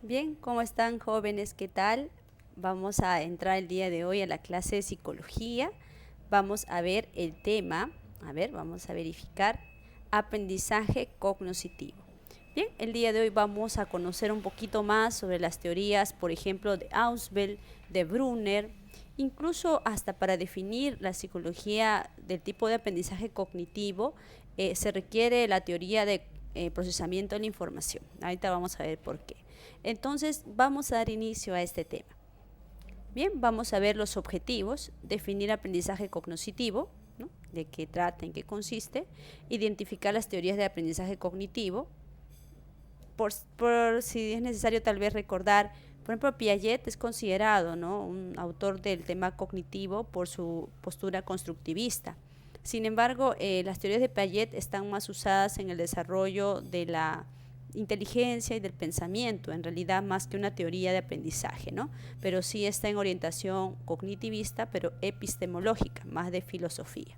Bien, ¿cómo están jóvenes? ¿Qué tal? Vamos a entrar el día de hoy a la clase de psicología. Vamos a ver el tema, vamos a verificar aprendizaje cognoscitivo. Bien, el día de hoy vamos a conocer un poquito más sobre las teorías, por ejemplo, de Ausubel, de Brunner, incluso hasta para definir la psicología del tipo de aprendizaje cognitivo, se requiere la teoría de procesamiento de la información. Ahorita vamos a ver por qué. Entonces, vamos a dar inicio a este tema. Bien, vamos a ver los objetivos, definir aprendizaje cognoscitivo, ¿no? De qué trata, en qué consiste, identificar las teorías de aprendizaje cognitivo, por si es necesario tal vez recordar, por ejemplo, Piaget es considerado, ¿no?, un autor del tema cognitivo por su postura constructivista. Sin embargo, las teorías de Piaget están más usadas en el desarrollo de la inteligencia y del pensamiento, en realidad más que una teoría de aprendizaje, ¿no? Pero sí está en orientación cognitivista, pero epistemológica, más de filosofía.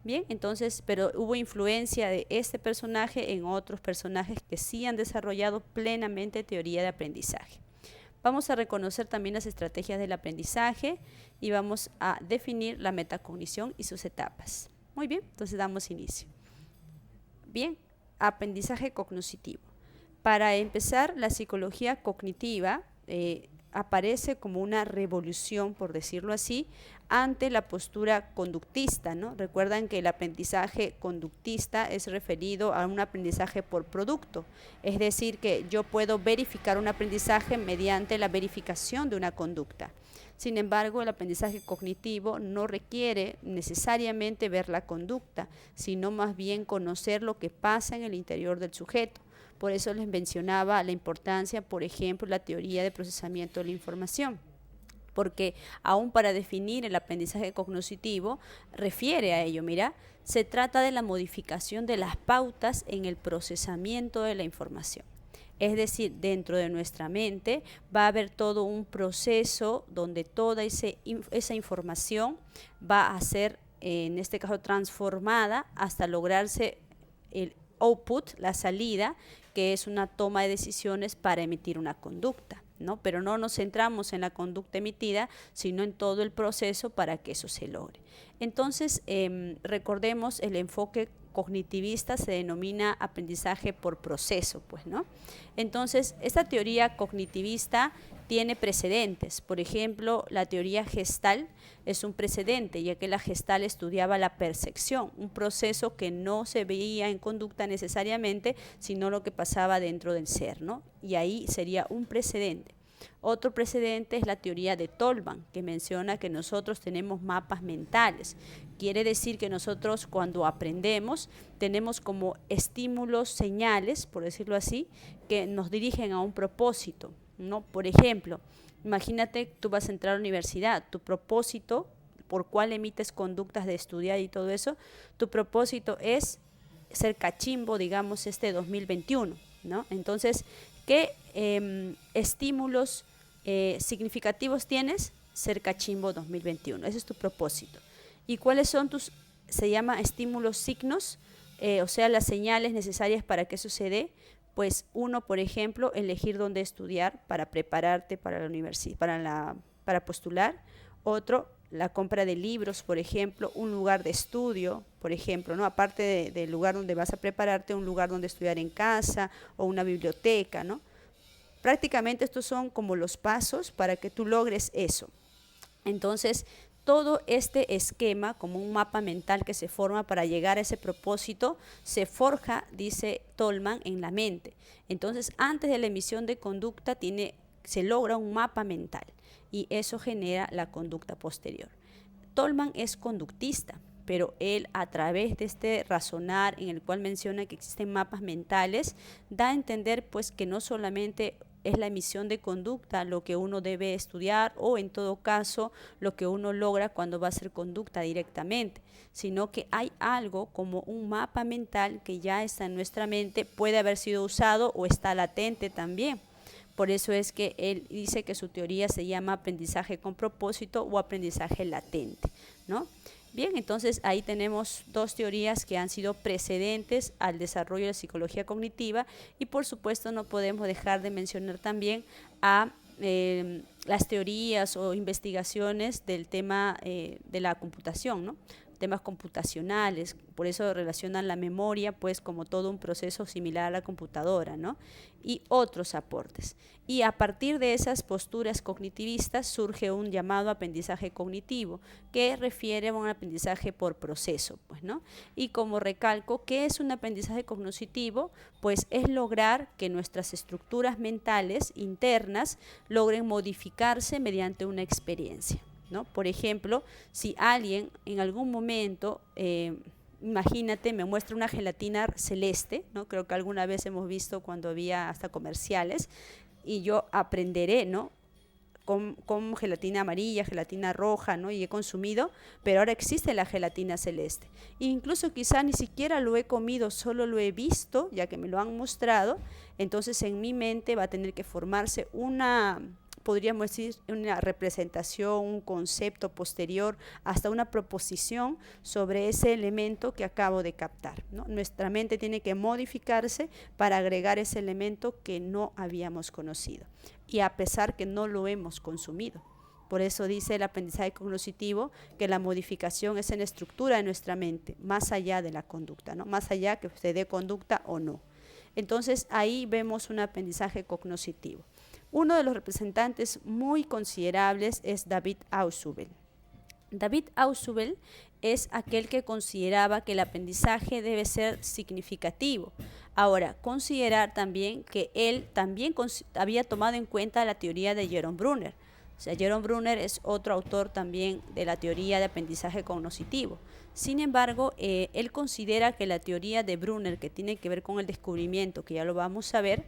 Bien, entonces, pero hubo influencia de este personaje en otros personajes que sí han desarrollado plenamente teoría de aprendizaje. Vamos a reconocer también las estrategias del aprendizaje y vamos a definir la metacognición y sus etapas. Muy bien, entonces damos inicio. Bien, aprendizaje cognoscitivo. Para empezar, la psicología cognitiva aparece como una revolución, por decirlo así, ante la postura conductista, ¿no? Recuerdan que el aprendizaje conductista es referido a un aprendizaje por producto, es decir, que yo puedo verificar un aprendizaje mediante la verificación de una conducta. Sin embargo, el aprendizaje cognitivo no requiere necesariamente ver la conducta, sino más bien conocer lo que pasa en el interior del sujeto. Por eso les mencionaba la importancia, por ejemplo, la teoría de procesamiento de la información, porque aún para definir el aprendizaje cognoscitivo refiere a ello. Mira, se trata de la modificación de las pautas en el procesamiento de la información. Es decir, dentro de nuestra mente va a haber todo un proceso donde toda esa información va a ser, en este caso, transformada hasta lograrse el output, la salida, que es una toma de decisiones para emitir una conducta, ¿no? Pero no nos centramos en la conducta emitida, sino en todo el proceso para que eso se logre. Entonces, recordemos, el enfoque cognitivista se denomina aprendizaje por proceso, pues, ¿no? Entonces, esta teoría cognitivista tiene precedentes. Por ejemplo, la teoría gestal es un precedente, ya que la gestal estudiaba la percepción, un proceso que no se veía en conducta necesariamente, sino lo que pasaba dentro del ser, ¿no? Y ahí sería un precedente. Otro precedente es la teoría de Tolman, que menciona que nosotros tenemos mapas mentales. Quiere decir que nosotros, cuando aprendemos, tenemos como estímulos, señales, por decirlo así, que nos dirigen a un propósito, ¿no? Por ejemplo, imagínate, tú vas a entrar a la universidad, tu propósito, por cuál emites conductas de estudiar y todo eso, tu propósito es ser cachimbo, digamos, este 2021, ¿no? Entonces, ¿qué estímulos significativos tienes? Ser cachimbo 2021, ese es tu propósito. ¿Y cuáles son tus, se llama estímulos signos, o sea, las señales necesarias para que eso se dé? Pues uno, por ejemplo, elegir dónde estudiar para prepararte para la universidad, para postular. Otro, la compra de libros, por ejemplo, un lugar de estudio, por ejemplo, ¿no? Aparte del lugar donde vas a prepararte, un lugar donde estudiar en casa o una biblioteca, ¿no? Prácticamente estos son como los pasos para que tú logres eso. Entonces, todo este esquema, como un mapa mental que se forma para llegar a ese propósito, se forja, dice Tolman, en la mente. Entonces, antes de la emisión de conducta se logra un mapa mental y eso genera la conducta posterior. Tolman es conductista, pero él, a través de este razonar en el cual menciona que existen mapas mentales, da a entender pues que no solamente es la emisión de conducta lo que uno debe estudiar, o en todo caso lo que uno logra cuando va a hacer conducta directamente, sino que hay algo como un mapa mental que ya está en nuestra mente, puede haber sido usado o está latente también. Por eso es que él dice que su teoría se llama aprendizaje con propósito o aprendizaje latente, ¿no? Bien, entonces ahí tenemos dos teorías que han sido precedentes al desarrollo de la psicología cognitiva y por supuesto no podemos dejar de mencionar también a las teorías o investigaciones del tema de la computación, ¿no? Temas computacionales, por eso relacionan la memoria pues como todo un proceso similar a la computadora, ¿no? Y otros aportes. Y a partir de esas posturas cognitivistas surge un llamado aprendizaje cognitivo, que refiere a un aprendizaje por proceso, pues, ¿no? Y como recalco, ¿qué es un aprendizaje cognitivo? Pues es lograr que nuestras estructuras mentales internas logren modificarse mediante una experiencia, ¿no? Por ejemplo, si alguien en algún momento, imagínate, me muestra una gelatina celeste, ¿no? Creo que alguna vez hemos visto cuando había hasta comerciales, y yo aprenderé, ¿no? Con gelatina amarilla, gelatina roja, ¿no? Y he consumido, pero ahora existe la gelatina celeste. E incluso quizá ni siquiera lo he comido, solo lo he visto, ya que me lo han mostrado, entonces en mi mente va a tener que formarse podríamos decir, una representación, un concepto posterior, hasta una proposición sobre ese elemento que acabo de captar, ¿no? Nuestra mente tiene que modificarse para agregar ese elemento que no habíamos conocido, y a pesar que no lo hemos consumido. Por eso dice el aprendizaje cognitivo que la modificación es en la estructura de nuestra mente, más allá de la conducta, ¿no? Más allá que se dé conducta o no. Entonces ahí vemos un aprendizaje cognitivo. Uno de los representantes muy considerables es David Ausubel. David Ausubel es aquel que consideraba que el aprendizaje debe ser significativo. Ahora, considerar también que él también había tomado en cuenta la teoría de Jerome Bruner. O sea, Jerome Bruner es otro autor también de la teoría de aprendizaje cognitivo. Sin embargo, él considera que la teoría de Bruner, que tiene que ver con el descubrimiento, que ya lo vamos a ver,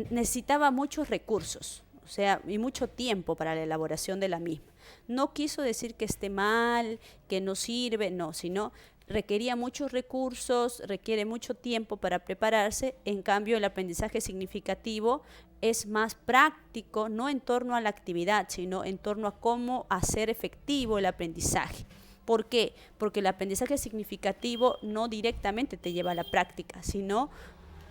necesitaba muchos recursos, o sea, y mucho tiempo para la elaboración de la misma. No quiso decir que esté mal, que no sirve, no, sino requería muchos recursos, requiere mucho tiempo para prepararse. En cambio, el aprendizaje significativo es más práctico, no en torno a la actividad, sino en torno a cómo hacer efectivo el aprendizaje. ¿Por qué? Porque el aprendizaje significativo no directamente te lleva a la práctica, sino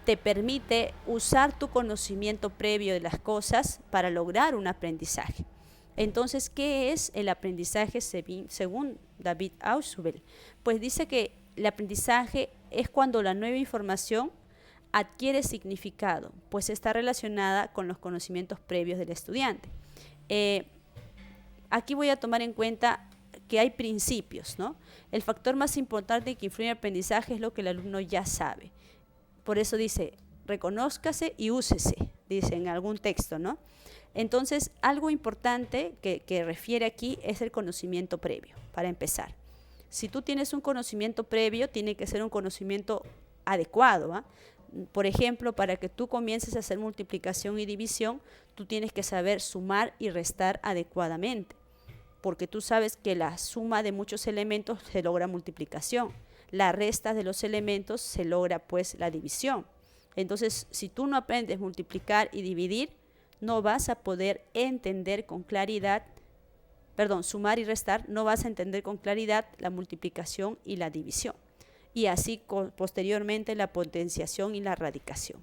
te permite usar tu conocimiento previo de las cosas para lograr un aprendizaje. Entonces, ¿qué es el aprendizaje según David Ausubel? Pues dice que el aprendizaje es cuando la nueva información adquiere significado, pues está relacionada con los conocimientos previos del estudiante. Aquí voy a tomar en cuenta que hay principios, ¿no? El factor más importante que influye en el aprendizaje es lo que el alumno ya sabe. Por eso dice, reconózcase y úsese, dice en algún texto, ¿no? Entonces, algo importante que refiere aquí es el conocimiento previo, para empezar. Si tú tienes un conocimiento previo, tiene que ser un conocimiento adecuado, ¿eh? Por ejemplo, para que tú comiences a hacer multiplicación y división, tú tienes que saber sumar y restar adecuadamente, porque tú sabes que la suma de muchos elementos se logra multiplicación. La resta de los elementos se logra pues la división. Entonces, si tú no aprendes a multiplicar y dividir, no vas a poder entender con claridad, sumar y restar, no vas a entender con claridad la multiplicación y la división. Y así posteriormente la potenciación y la radicación.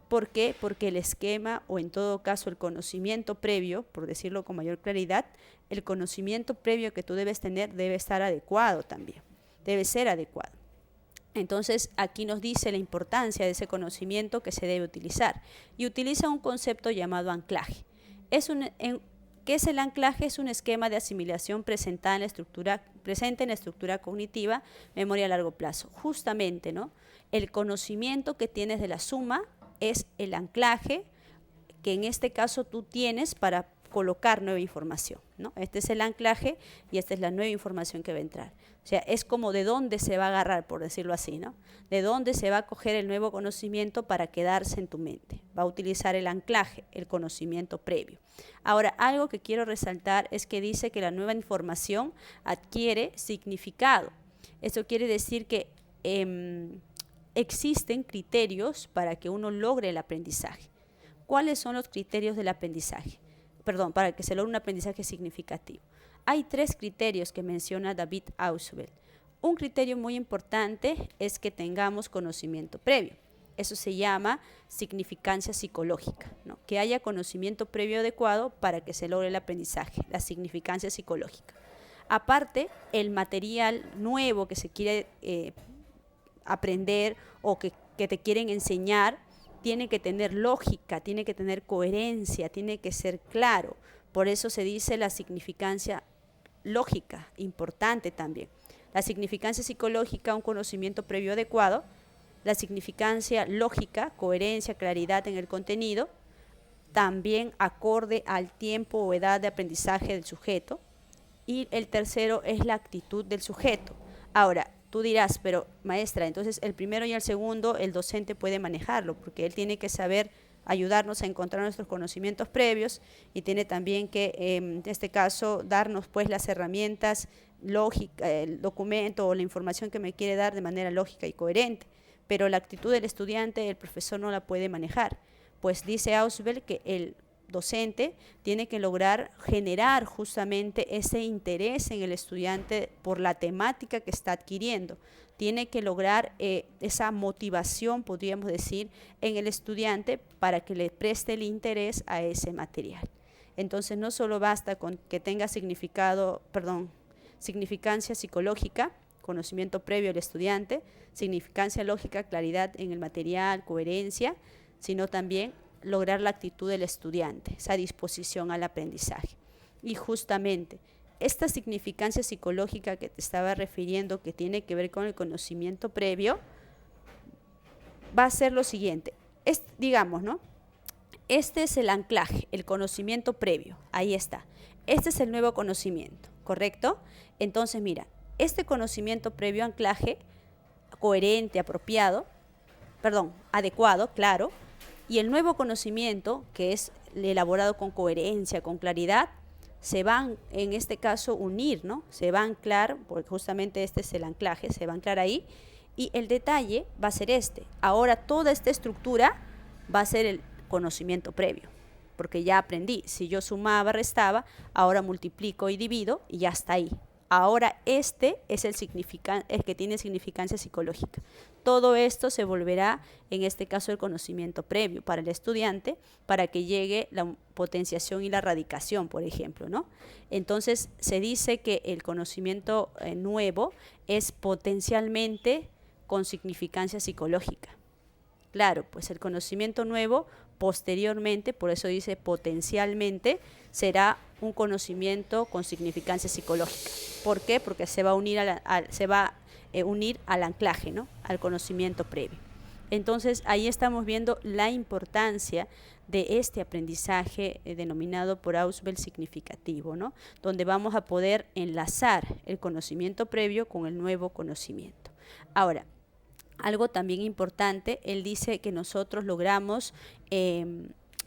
¿Por qué? Porque el esquema, o en todo caso el conocimiento previo, por decirlo con mayor claridad, el conocimiento previo que tú debes tener debe estar adecuado también. Debe ser adecuado. Entonces, aquí nos dice la importancia de ese conocimiento que se debe utilizar. Y utiliza un concepto llamado anclaje. ¿Qué es el anclaje? Es un esquema de asimilación presente en la estructura cognitiva, memoria a largo plazo. Justamente, ¿no? El conocimiento que tienes de la suma es el anclaje que en este caso tú tienes para colocar nueva información, ¿no? Este es el anclaje y esta es la nueva información que va a entrar. O sea, es como de dónde se va a agarrar, por decirlo así, ¿no? De dónde se va a coger el nuevo conocimiento para quedarse en tu mente. Va a utilizar el anclaje, el conocimiento previo. Ahora, algo que quiero resaltar es que dice que la nueva información adquiere significado. Eso quiere decir que existen criterios para que uno logre el aprendizaje. ¿Cuáles son los criterios del aprendizaje? Para que se logre un aprendizaje significativo. Hay 3 criterios que menciona David Ausubel. Un criterio muy importante es que tengamos conocimiento previo. Eso se llama significancia psicológica, ¿no? Que haya conocimiento previo adecuado para que se logre el aprendizaje, la significancia psicológica. Aparte, el material nuevo que se quiere aprender o que te quieren enseñar tiene que tener lógica, tiene que tener coherencia, tiene que ser claro. Por eso se dice la significancia lógica, importante también. La significancia psicológica, un conocimiento previo adecuado. La significancia lógica, coherencia, claridad en el contenido, también acorde al tiempo o edad de aprendizaje del sujeto. Y el tercero es la actitud del sujeto. Ahora, tú dirás, pero maestra, entonces el primero y el segundo el docente puede manejarlo, porque él tiene que saber ayudarnos a encontrar nuestros conocimientos previos y tiene también que, en este caso, darnos pues las herramientas lógicas, el documento o la información que me quiere dar de manera lógica y coherente. Pero la actitud del estudiante el profesor no la puede manejar, pues dice Ausubel que el docente tiene que lograr generar justamente ese interés en el estudiante por la temática que está adquiriendo. Tiene que lograr esa motivación, podríamos decir, en el estudiante para que le preste el interés a ese material. Entonces no solo basta con que tenga significancia psicológica, conocimiento previo al estudiante, significancia lógica, claridad en el material, coherencia, sino también lograr la actitud del estudiante, esa disposición al aprendizaje. Y justamente esta significancia psicológica que te estaba refiriendo, que tiene que ver con el conocimiento previo, va a ser lo siguiente. Digamos, ¿no? Este es el anclaje, el conocimiento previo, ahí está. Este es el nuevo conocimiento, ¿correcto? Entonces, mira, este conocimiento previo anclaje, coherente, adecuado, claro, y el nuevo conocimiento, que es elaborado con coherencia, con claridad, se van, en este caso, unir, ¿no? Se va a anclar, porque justamente este es el anclaje, se va a anclar ahí, y el detalle va a ser este. Ahora toda esta estructura va a ser el conocimiento previo, porque ya aprendí, si yo sumaba, restaba, ahora multiplico y divido, y ya está ahí. Ahora este es el que tiene significancia psicológica. Todo esto se volverá, en este caso, el conocimiento previo para el estudiante, para que llegue la potenciación y la radicación, por ejemplo, ¿no? Entonces, se dice que el conocimiento nuevo es potencialmente con significancia psicológica. Claro, pues el conocimiento nuevo, posteriormente, por eso dice potencialmente, será un conocimiento con significancia psicológica. ¿Por qué? Porque se va a unir unir al anclaje, ¿no? Al conocimiento previo. Entonces, ahí estamos viendo la importancia de este aprendizaje denominado por Ausubel significativo, ¿no? Donde vamos a poder enlazar el conocimiento previo con el nuevo conocimiento. Ahora, algo también importante, él dice que nosotros logramos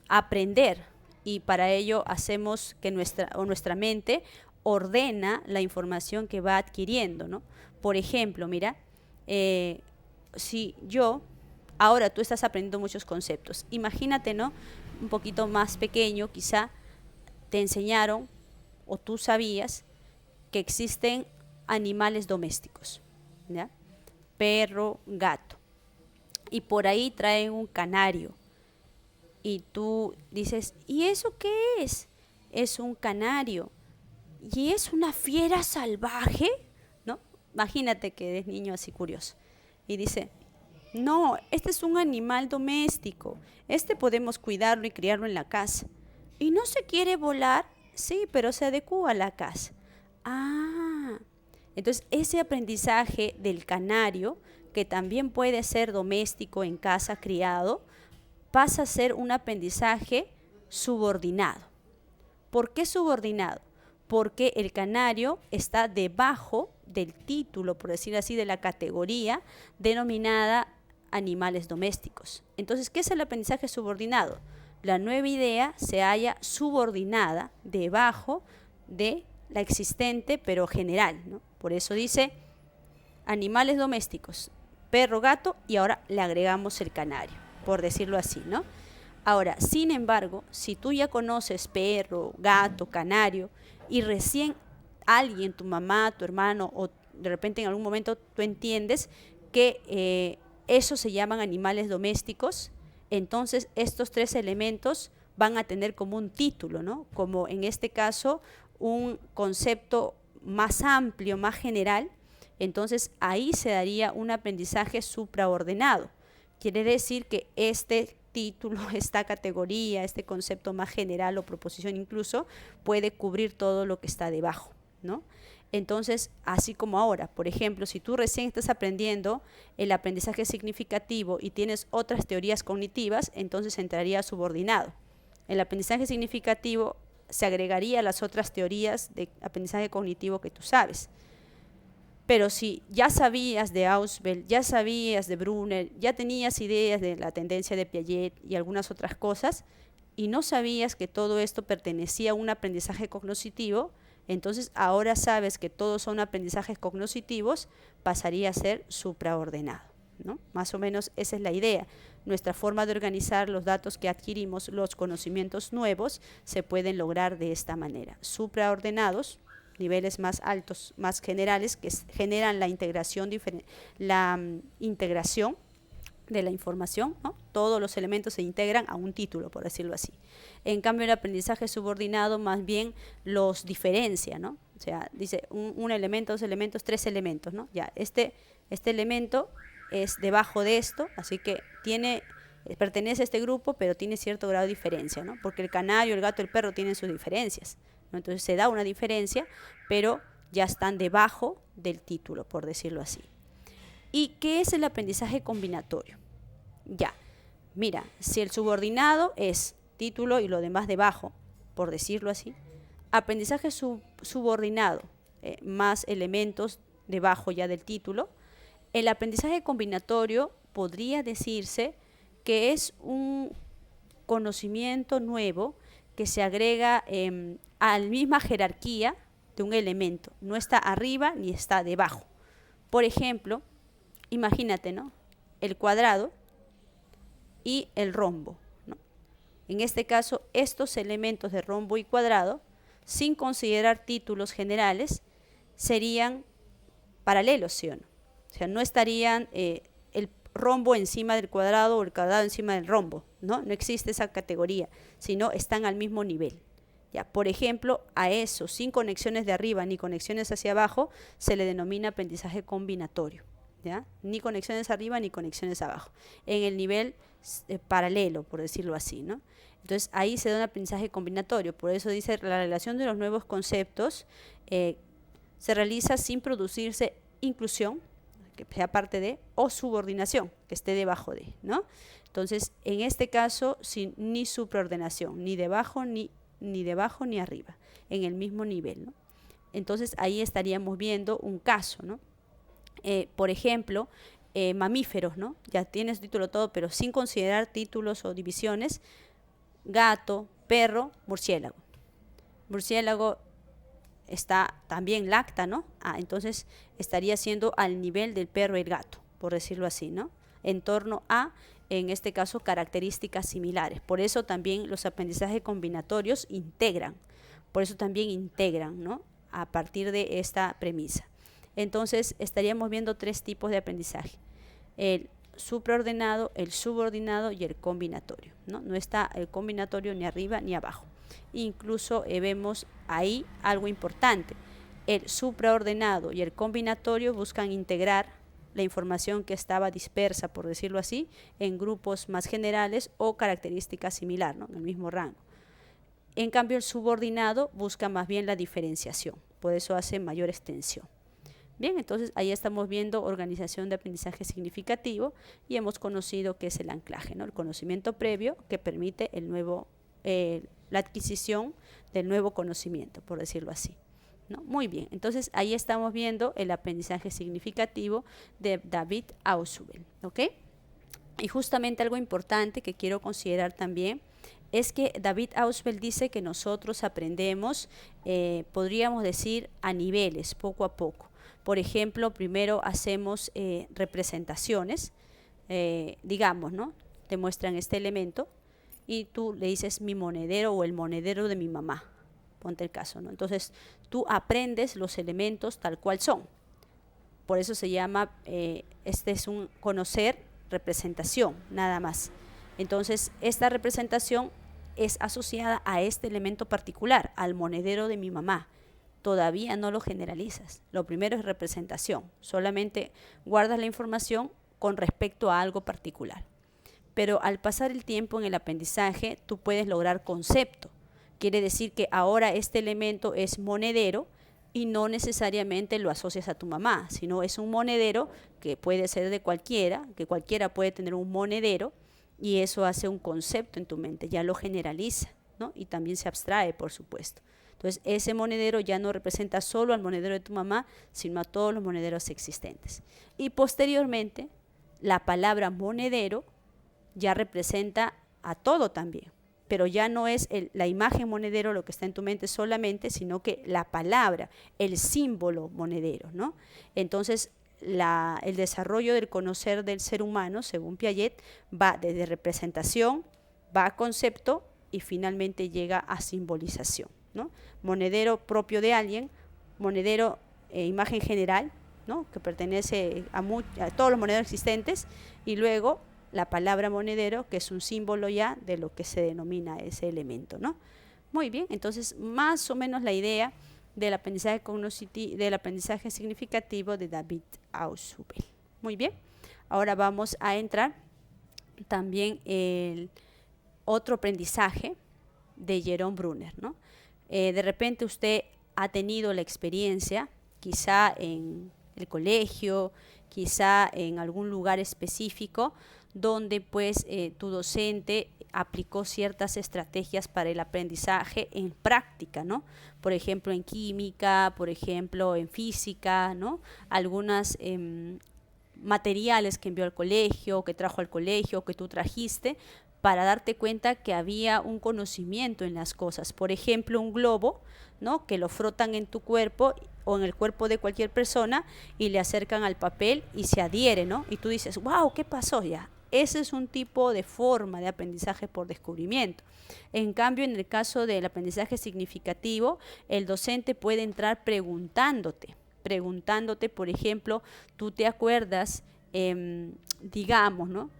aprender y para ello hacemos que nuestra mente ordena la información que va adquiriendo, ¿no? Por ejemplo, mira, si ahora tú estás aprendiendo muchos conceptos, imagínate, ¿no? Un poquito más pequeño, quizá te enseñaron o tú sabías que existen animales domésticos, ¿ya? Perro, gato, y por ahí traen un canario y tú dices, ¿y eso qué es? Es un canario y es una fiera salvaje, ¿no? Imagínate que eres niño así curioso y dice, no, este es un animal doméstico, este podemos cuidarlo y criarlo en la casa. ¿Y no se quiere volar? Sí, pero se adecua a la casa. Ah, entonces ese aprendizaje del canario, que también puede ser doméstico en casa, criado, pasa a ser un aprendizaje subordinado. ¿Por qué subordinado? Porque el canario está debajo del título, por decir así, de la categoría denominada animales domésticos. Entonces, ¿qué es el aprendizaje subordinado? La nueva idea se halla subordinada debajo de la existente, pero general, ¿no? Por eso dice animales domésticos, perro, gato, y ahora le agregamos el canario, por decirlo así, ¿no? Ahora, sin embargo, si tú ya conoces perro, gato, canario, y recién alguien, tu mamá, tu hermano, o de repente en algún momento tú entiendes que eso se llaman animales domésticos, entonces estos tres elementos van a tener como un título, ¿no? Como en este caso un concepto más amplio, más general, entonces ahí se daría un aprendizaje supraordenado. Quiere decir que este título, esta categoría, este concepto más general o proposición incluso, puede cubrir todo lo que está debajo, ¿no? Entonces, así como ahora, por ejemplo, si tú recién estás aprendiendo el aprendizaje significativo y tienes otras teorías cognitivas, entonces entraría subordinado. El aprendizaje significativo se agregaría a las otras teorías de aprendizaje cognitivo que tú sabes. Pero si ya sabías de Ausubel, ya sabías de Brunner, ya tenías ideas de la tendencia de Piaget y algunas otras cosas, y no sabías que todo esto pertenecía a un aprendizaje cognitivo, entonces ahora sabes que todos son aprendizajes cognitivos, pasaría a ser supraordenado, ¿no? Más o menos esa es la idea. Nuestra forma de organizar los datos que adquirimos, los conocimientos nuevos, se pueden lograr de esta manera. Supraordenados, niveles más altos, más generales, que generan la integración de la información, ¿no? Todos los elementos se integran a un título, por decirlo así. En cambio, el aprendizaje subordinado más bien los diferencia, ¿no? O sea, dice un elemento, dos elementos, tres elementos, ¿no? Ya, este elemento es debajo de esto, así que pertenece a este grupo, pero tiene cierto grado de diferencia, ¿no? Porque el canario, el gato, el perro tienen sus diferencias, ¿no? Entonces se da una diferencia, pero ya están debajo del título, por decirlo así. ¿Y qué es el aprendizaje combinatorio? Ya, mira, si el subordinado es título y lo demás debajo, por decirlo así, aprendizaje subordinado más elementos debajo ya del título, el aprendizaje combinatorio podría decirse que es un conocimiento nuevo que se agrega a la misma jerarquía de un elemento, no está arriba ni está debajo. Por ejemplo, imagínate, ¿no? El cuadrado y el rombo, ¿no? En este caso, estos elementos de rombo y cuadrado, sin considerar títulos generales, serían paralelos, ¿sí o no? O sea, no estarían el rombo encima del cuadrado o el cuadrado encima del rombo, ¿no? No existe esa categoría, sino están al mismo nivel. Ya, por ejemplo, a eso, sin conexiones de arriba ni conexiones hacia abajo, se le denomina aprendizaje combinatorio. ¿Ya? Ni conexiones arriba ni conexiones abajo, en el nivel paralelo, por decirlo así, ¿no? Entonces ahí se da un aprendizaje combinatorio, por eso dice la relación de los nuevos conceptos se realiza sin producirse inclusión, que sea parte de, o subordinación, que esté debajo de, ¿no? Entonces en este caso sin ni supraordenación, ni debajo ni arriba, en el mismo nivel, ¿no? Entonces ahí estaríamos viendo un caso, ¿no? Por ejemplo, mamíferos, ¿no? Ya tienes título todo, pero sin considerar títulos o divisiones, gato, perro, murciélago. Murciélago está también lacta, ¿no? Entonces estaría siendo al nivel del perro y el gato, por decirlo así, ¿no? En torno a, en este caso, características similares. Por eso también los aprendizajes combinatorios integran, ¿no? A partir de esta premisa. Entonces estaríamos viendo tres tipos de aprendizaje: el supraordenado, el subordinado y el combinatorio, ¿no? No está el combinatorio ni arriba ni abajo. Incluso vemos ahí algo importante: el supraordenado y el combinatorio buscan integrar la información que estaba dispersa, por decirlo así, en grupos más generales o características similares, ¿no? En el mismo rango. En cambio, el subordinado busca más bien la diferenciación, por eso hace mayor extensión. Bien, entonces ahí estamos viendo organización de aprendizaje significativo y hemos conocido qué es el anclaje, ¿no? El conocimiento previo que permite la adquisición del nuevo conocimiento, por decirlo así, ¿no? Muy bien, entonces ahí estamos viendo el aprendizaje significativo de David Ausubel, ¿ok? Y justamente algo importante que quiero considerar también es que David Ausubel dice que nosotros aprendemos, podríamos decir, a niveles, poco a poco. Por ejemplo, primero hacemos representaciones, digamos, ¿no? Te muestran este elemento y tú le dices mi monedero o el monedero de mi mamá, ponte el caso, ¿no? Entonces, tú aprendes los elementos tal cual son. Por eso se llama, este es un conocer representación, nada más. Entonces, esta representación es asociada a este elemento particular, al monedero de mi mamá. Todavía no lo generalizas. Lo primero es representación. Solamente guardas la información con respecto a algo particular. Pero al pasar el tiempo en el aprendizaje, tú puedes lograr concepto. Quiere decir que ahora este elemento es monedero y no necesariamente lo asocias a tu mamá, sino es un monedero que puede ser de cualquiera, que cualquiera puede tener un monedero, y eso hace un concepto en tu mente, ya lo generaliza, ¿no? Y también se abstrae, por supuesto. Entonces, ese monedero ya no representa solo al monedero de tu mamá, sino a todos los monederos existentes. Y posteriormente, la palabra monedero ya representa a todo también, pero ya no es la imagen monedero lo que está en tu mente solamente, sino que la palabra, el símbolo monedero, ¿no? Entonces, el desarrollo del conocer del ser humano, según Piaget, va desde representación, va a concepto y finalmente llega a simbolización, ¿no? Monedero propio de alguien, monedero imagen general, ¿no? Que pertenece a todos los monederos existentes, y luego la palabra monedero, que es un símbolo ya de lo que se denomina ese elemento, ¿no? Muy bien, entonces más o menos la idea del aprendizaje significativo de David Ausubel. Muy bien, ahora vamos a entrar también el otro aprendizaje de Jerome Bruner, ¿no? De repente usted ha tenido la experiencia, quizá en el colegio, quizá en algún lugar específico, donde pues tu docente aplicó ciertas estrategias para el aprendizaje en práctica, ¿no? Por ejemplo, en química, por ejemplo, en física, ¿no? Algunas materiales que envió al colegio, que trajo al colegio, que tú trajiste, para darte cuenta que había un conocimiento en las cosas. Por ejemplo, un globo, ¿no? Que lo frotan en tu cuerpo o en el cuerpo de cualquier persona y le acercan al papel y se adhiere, ¿no? Y tú dices, wow, ¿qué pasó ya? Ese es un tipo de forma de aprendizaje por descubrimiento. En cambio, en el caso del aprendizaje significativo, el docente puede entrar preguntándote, por ejemplo, tú te acuerdas, digamos, ¿no?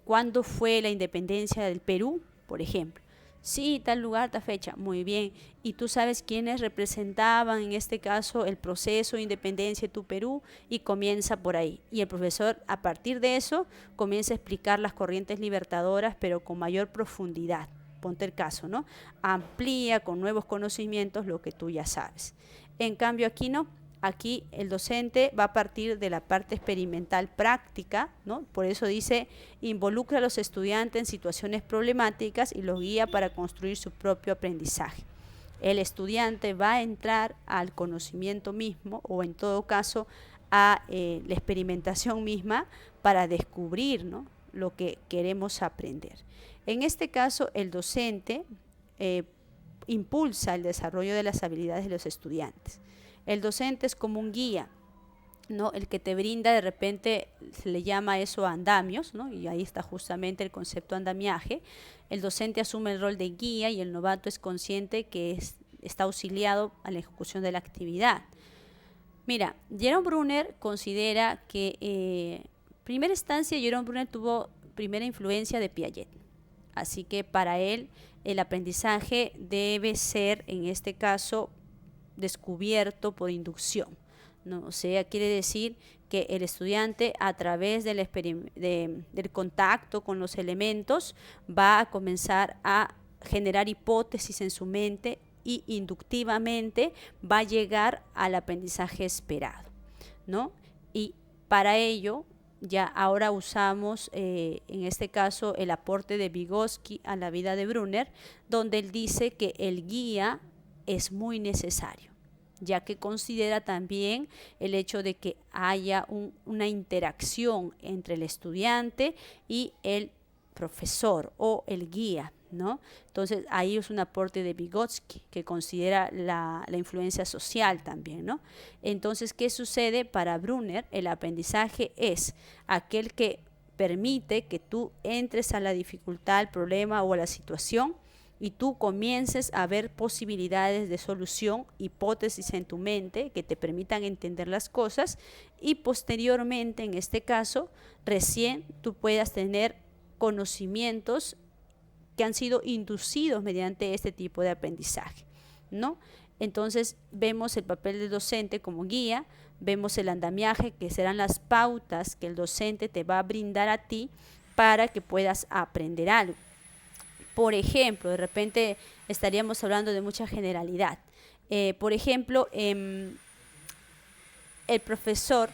¿Cuándo fue la independencia del Perú, por ejemplo? Sí, tal lugar, tal fecha, muy bien. ¿Y tú sabes quiénes representaban en este caso el proceso de independencia de tu Perú? Y comienza por ahí. Y el profesor, a partir de eso, comienza a explicar las corrientes libertadoras, pero con mayor profundidad. Ponte el caso, ¿no? Amplía con nuevos conocimientos lo que tú ya sabes. En cambio, aquí no. Aquí el docente va a partir de la parte experimental práctica, ¿no? Por eso dice, involucra a los estudiantes en situaciones problemáticas y los guía para construir su propio aprendizaje. El estudiante va a entrar al conocimiento mismo, o en todo caso a la experimentación misma, para descubrir, ¿no? Lo que queremos aprender. En este caso, el docente impulsa el desarrollo de las habilidades de los estudiantes. El docente es como un guía, ¿no? El que te brinda, de repente se le llama eso andamios, ¿no? Y ahí está justamente el concepto andamiaje. El docente asume el rol de guía y el novato es consciente que está auxiliado a la ejecución de la actividad. Mira, Jerome Bruner considera que primera instancia Jerome Bruner tuvo primera influencia de Piaget. Así que para él el aprendizaje debe ser, en este caso, descubierto por inducción, ¿no? O sea, quiere decir que el estudiante, a través del contacto con los elementos, va a comenzar a generar hipótesis en su mente y inductivamente va a llegar al aprendizaje esperado, ¿no? Y para ello ya ahora usamos en este caso el aporte de Vygotsky a la vida de Bruner, donde él dice que el guía es muy necesario, ya que considera también el hecho de que haya una interacción entre el estudiante y el profesor o el guía, ¿no? Entonces ahí es un aporte de Vygotsky, que considera la influencia social también, ¿no? Entonces, ¿qué sucede para Bruner? El aprendizaje es aquel que permite que tú entres a la dificultad, al problema o a la situación y tú comiences a ver posibilidades de solución, hipótesis en tu mente que te permitan entender las cosas, y posteriormente, en este caso, recién tú puedas tener conocimientos que han sido inducidos mediante este tipo de aprendizaje, ¿no? Entonces vemos el papel del docente como guía, vemos el andamiaje, que serán las pautas que el docente te va a brindar a ti para que puedas aprender algo. Por ejemplo, de repente estaríamos hablando de mucha generalidad. Por ejemplo, el profesor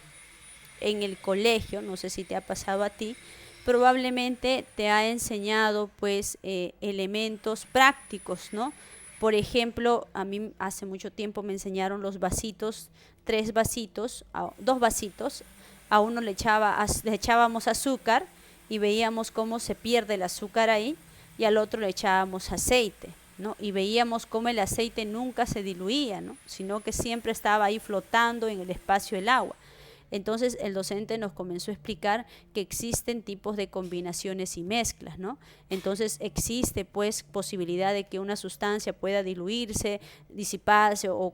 en el colegio, no sé si te ha pasado a ti, probablemente te ha enseñado pues elementos prácticos, ¿no? Por ejemplo, a mí hace mucho tiempo me enseñaron los vasitos, 3 vasitos, 2 vasitos, a uno le echábamos azúcar y veíamos cómo se pierde el azúcar ahí, y al otro le echábamos aceite, ¿no? Y veíamos cómo el aceite nunca se diluía, ¿no? Sino que siempre estaba ahí flotando en el espacio del agua. Entonces el docente nos comenzó a explicar que existen tipos de combinaciones y mezclas, ¿no? Entonces existe pues posibilidad de que una sustancia pueda diluirse, disiparse o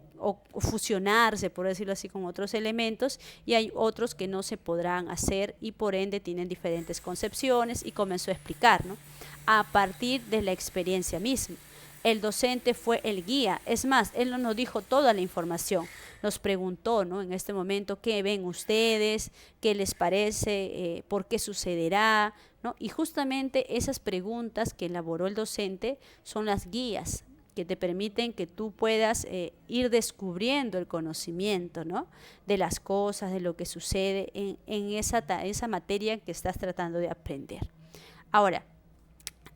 fusionarse, por decirlo así, con otros elementos, y hay otros que no se podrán hacer y por ende tienen diferentes concepciones, y comenzó a explicar, ¿no? A partir de la experiencia misma. El docente fue el guía, es más, él no nos dijo toda la información, nos preguntó, ¿no? En este momento, ¿qué ven ustedes? ¿Qué les parece? ¿Por qué sucederá? ¿No? Y justamente esas preguntas que elaboró el docente son las guías que te permiten que tú puedas ir descubriendo el conocimiento, ¿no? De las cosas, de lo que sucede en esa materia que estás tratando de aprender. Ahora,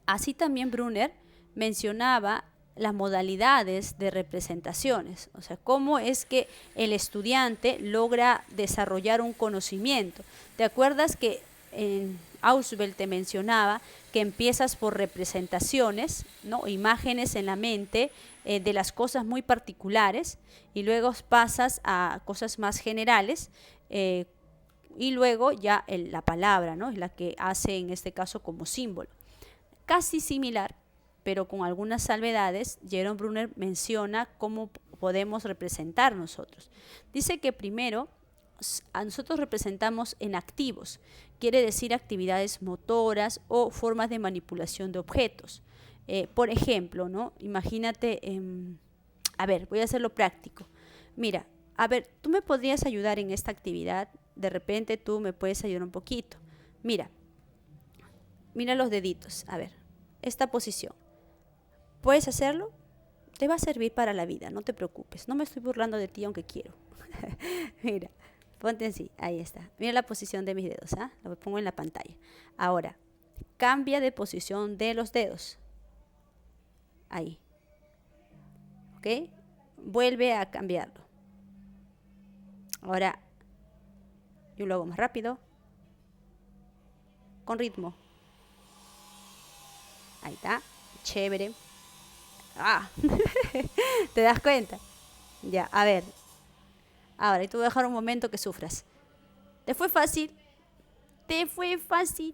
así también Brunner mencionaba las modalidades de representaciones, o sea, cómo es que el estudiante logra desarrollar un conocimiento. ¿Te acuerdas que en Ausubel te mencionaba que empiezas por representaciones, ¿no? Imágenes en la mente de las cosas muy particulares, y luego pasas a cosas más generales, y luego ya la palabra, ¿no? Es la que hace en este caso como símbolo. Casi similar, pero con algunas salvedades. Jerome Brunner menciona cómo podemos representar nosotros. Dice que primero a nosotros representamos en activos, quiere decir actividades motoras o formas de manipulación de objetos. Por ejemplo, ¿no? Imagínate, a ver, voy a hacerlo práctico. Mira, a ver, tú me podrías ayudar en esta actividad, de repente tú me puedes ayudar un poquito. Mira los deditos, a ver, esta posición. ¿Puedes hacerlo? Te va a servir para la vida, no te preocupes. No me estoy burlando de ti, aunque quiero. Mira, ponte así, ahí está. Mira la posición de mis dedos, ¿ah? Lo pongo en la pantalla. Ahora, cambia de posición de los dedos. Ahí. ¿Ok? Vuelve a cambiarlo. Ahora, yo lo hago más rápido. Con ritmo. Ahí está. Chévere. Ah, ¿te das cuenta? Ya, a ver. Ahora, y te voy a dejar un momento que sufras. ¿Te fue fácil? ¿Te fue fácil?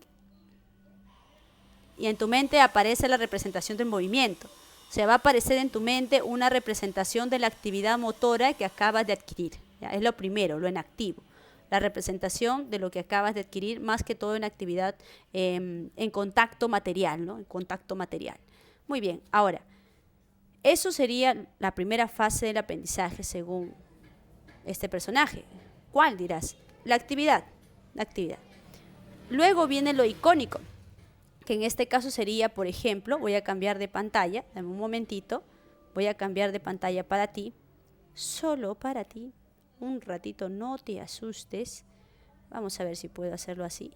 Y en tu mente aparece la representación del movimiento. O sea, va a aparecer en tu mente una representación de la actividad motora que acabas de adquirir. ¿Ya? Es lo primero, lo en activo. La representación de lo que acabas de adquirir, más que todo en actividad en contacto material, ¿no? En contacto material. Muy bien, ahora, eso sería la primera fase del aprendizaje según este personaje. ¿Cuál dirás? La actividad. Luego viene lo icónico, que en este caso sería, por ejemplo, voy a cambiar de pantalla, dame un momentito, voy a cambiar de pantalla para ti, solo para ti, un ratito, no te asustes. Vamos a ver si puedo hacerlo así.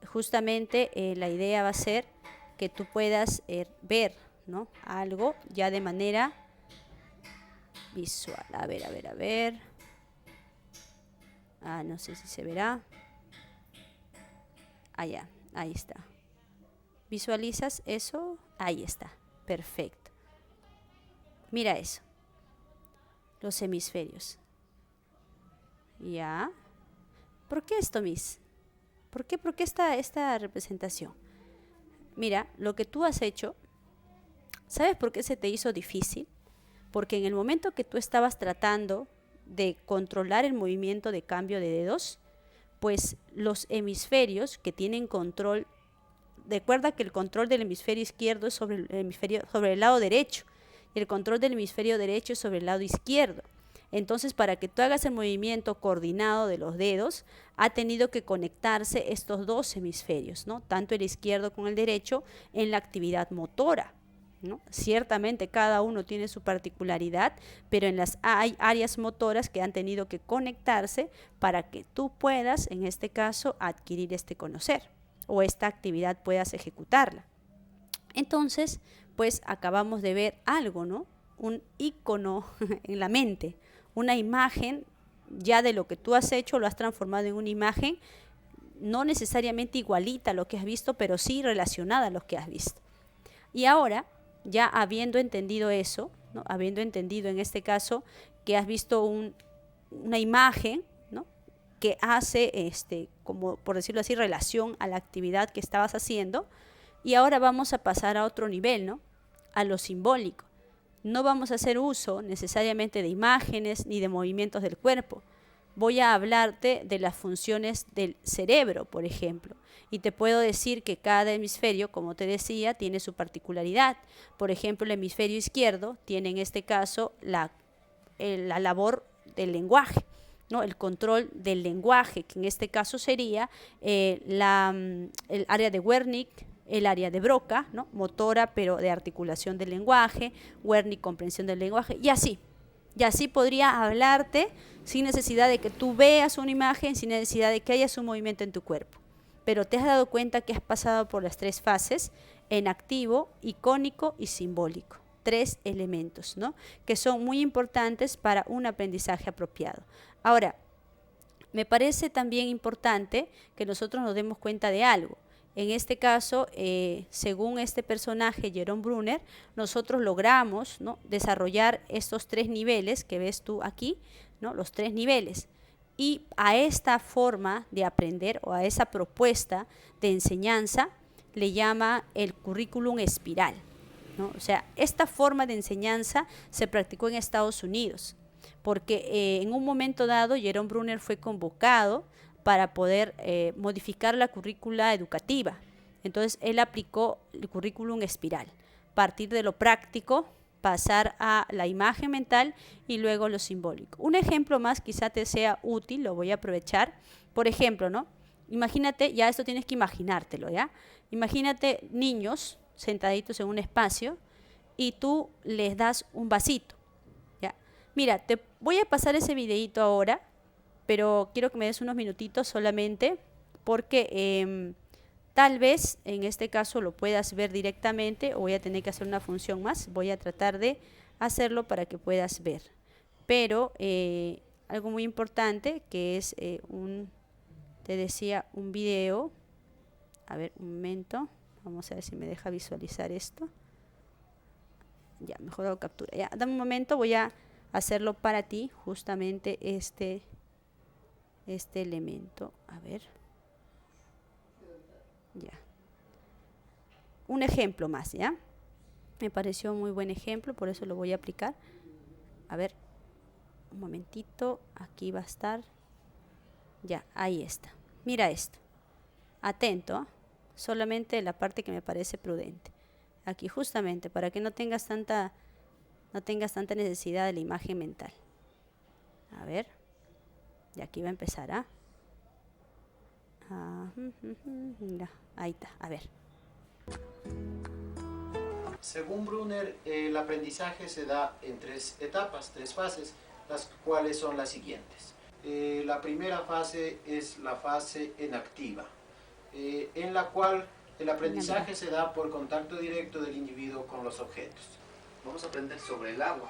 Justamente la idea va a ser que tú puedas ver, ¿no? Algo ya de manera visual. A ver. No sé si se verá. Allá, ahí está. ¿Visualizas eso? Ahí está. Perfecto. Mira eso. Los hemisferios. ¿Ya? ¿Por qué esto, Miss? ¿Por qué esta representación? Mira, lo que tú has hecho ¿Sabes por qué se te hizo difícil? Porque en el momento que tú estabas tratando de controlar el movimiento de cambio de dedos, pues los hemisferios que tienen control, recuerda que el control del hemisferio izquierdo es sobre el lado derecho, y el control del hemisferio derecho es sobre el lado izquierdo. Entonces, para que tú hagas el movimiento coordinado de los dedos, ha tenido que conectarse estos dos hemisferios, ¿no? Tanto el izquierdo con el derecho en la actividad motora, ¿no? Ciertamente cada uno tiene su particularidad, pero hay áreas motoras que han tenido que conectarse para que tú puedas, en este caso, adquirir este conocer o esta actividad puedas ejecutarla. Entonces, pues acabamos de ver algo, ¿no? Un icono en la mente, una imagen ya de lo que tú has hecho, lo has transformado en una imagen no necesariamente igualita a lo que has visto, pero sí relacionada a lo que has visto. Y ahora, ya habiendo entendido eso, ¿no? Habiendo entendido en este caso que has visto una imagen, ¿no? Que hace, como por decirlo así, relación a la actividad que estabas haciendo, y ahora vamos a pasar a otro nivel, ¿no? A lo simbólico. No vamos a hacer uso necesariamente de imágenes ni de movimientos del cuerpo. Voy a hablarte de las funciones del cerebro, por ejemplo. Y te puedo decir que cada hemisferio, como te decía, tiene su particularidad. Por ejemplo, el hemisferio izquierdo tiene en este caso la labor del lenguaje, ¿no? El control del lenguaje, que en este caso sería el área de Wernicke, el área de Broca, ¿no? Motora, pero de articulación del lenguaje, Wernicke, comprensión del lenguaje, y así. Y así podría hablarte sin necesidad de que tú veas una imagen, sin necesidad de que haya un movimiento en tu cuerpo. Pero te has dado cuenta que has pasado por las tres fases, en activo, icónico y simbólico. 3 elementos, ¿no? Que son muy importantes para un aprendizaje apropiado. Ahora, me parece también importante que nosotros nos demos cuenta de algo. En este caso, según este personaje, Jerome Bruner, nosotros logramos, ¿no? Desarrollar estos 3 niveles que ves tú aquí, ¿no? Los 3 niveles. Y a esta forma de aprender o a esa propuesta de enseñanza le llama el currículum espiral, ¿no? O sea, esta forma de enseñanza se practicó en Estados Unidos, porque en un momento dado Jerome Bruner fue convocado para poder modificar la currícula educativa. Entonces él aplicó el currículum espiral, partir de lo práctico, pasar a la imagen mental y luego lo simbólico. Un ejemplo más quizá te sea útil, lo voy a aprovechar. Por ejemplo, ¿no? Imagínate, ya esto tienes que imaginártelo, ¿ya? Imagínate niños sentaditos en un espacio y tú les das un vasito, ¿ya? Mira, te voy a pasar ese videito ahora, pero quiero que me des unos minutitos solamente porque tal vez en este caso lo puedas ver directamente o voy a tener que hacer una función más. Voy a tratar de hacerlo para que puedas ver. Pero algo muy importante que es te decía, un video. A ver, un momento. Vamos a ver si me deja visualizar esto. Ya, mejor hago captura. Ya, dame un momento, voy a hacerlo para ti, justamente este elemento. A ver. Ya. Un ejemplo más, ¿ya? Me pareció muy buen ejemplo, por eso lo voy a aplicar. A ver, un momentito, aquí va a estar. Ya, ahí está. Mira esto. Atento, solamente la parte que me parece prudente. Aquí justamente, para que no tengas tanta necesidad de la imagen mental. A ver. Y aquí va a empezar, ¿ah? Mira, ahí está, a ver. Según Bruner, el aprendizaje se da en 3 etapas, 3 fases, las cuales son las siguientes. La primera fase es la fase enactiva, en la cual el aprendizaje se da por contacto directo del individuo con los objetos. Vamos a aprender sobre el agua.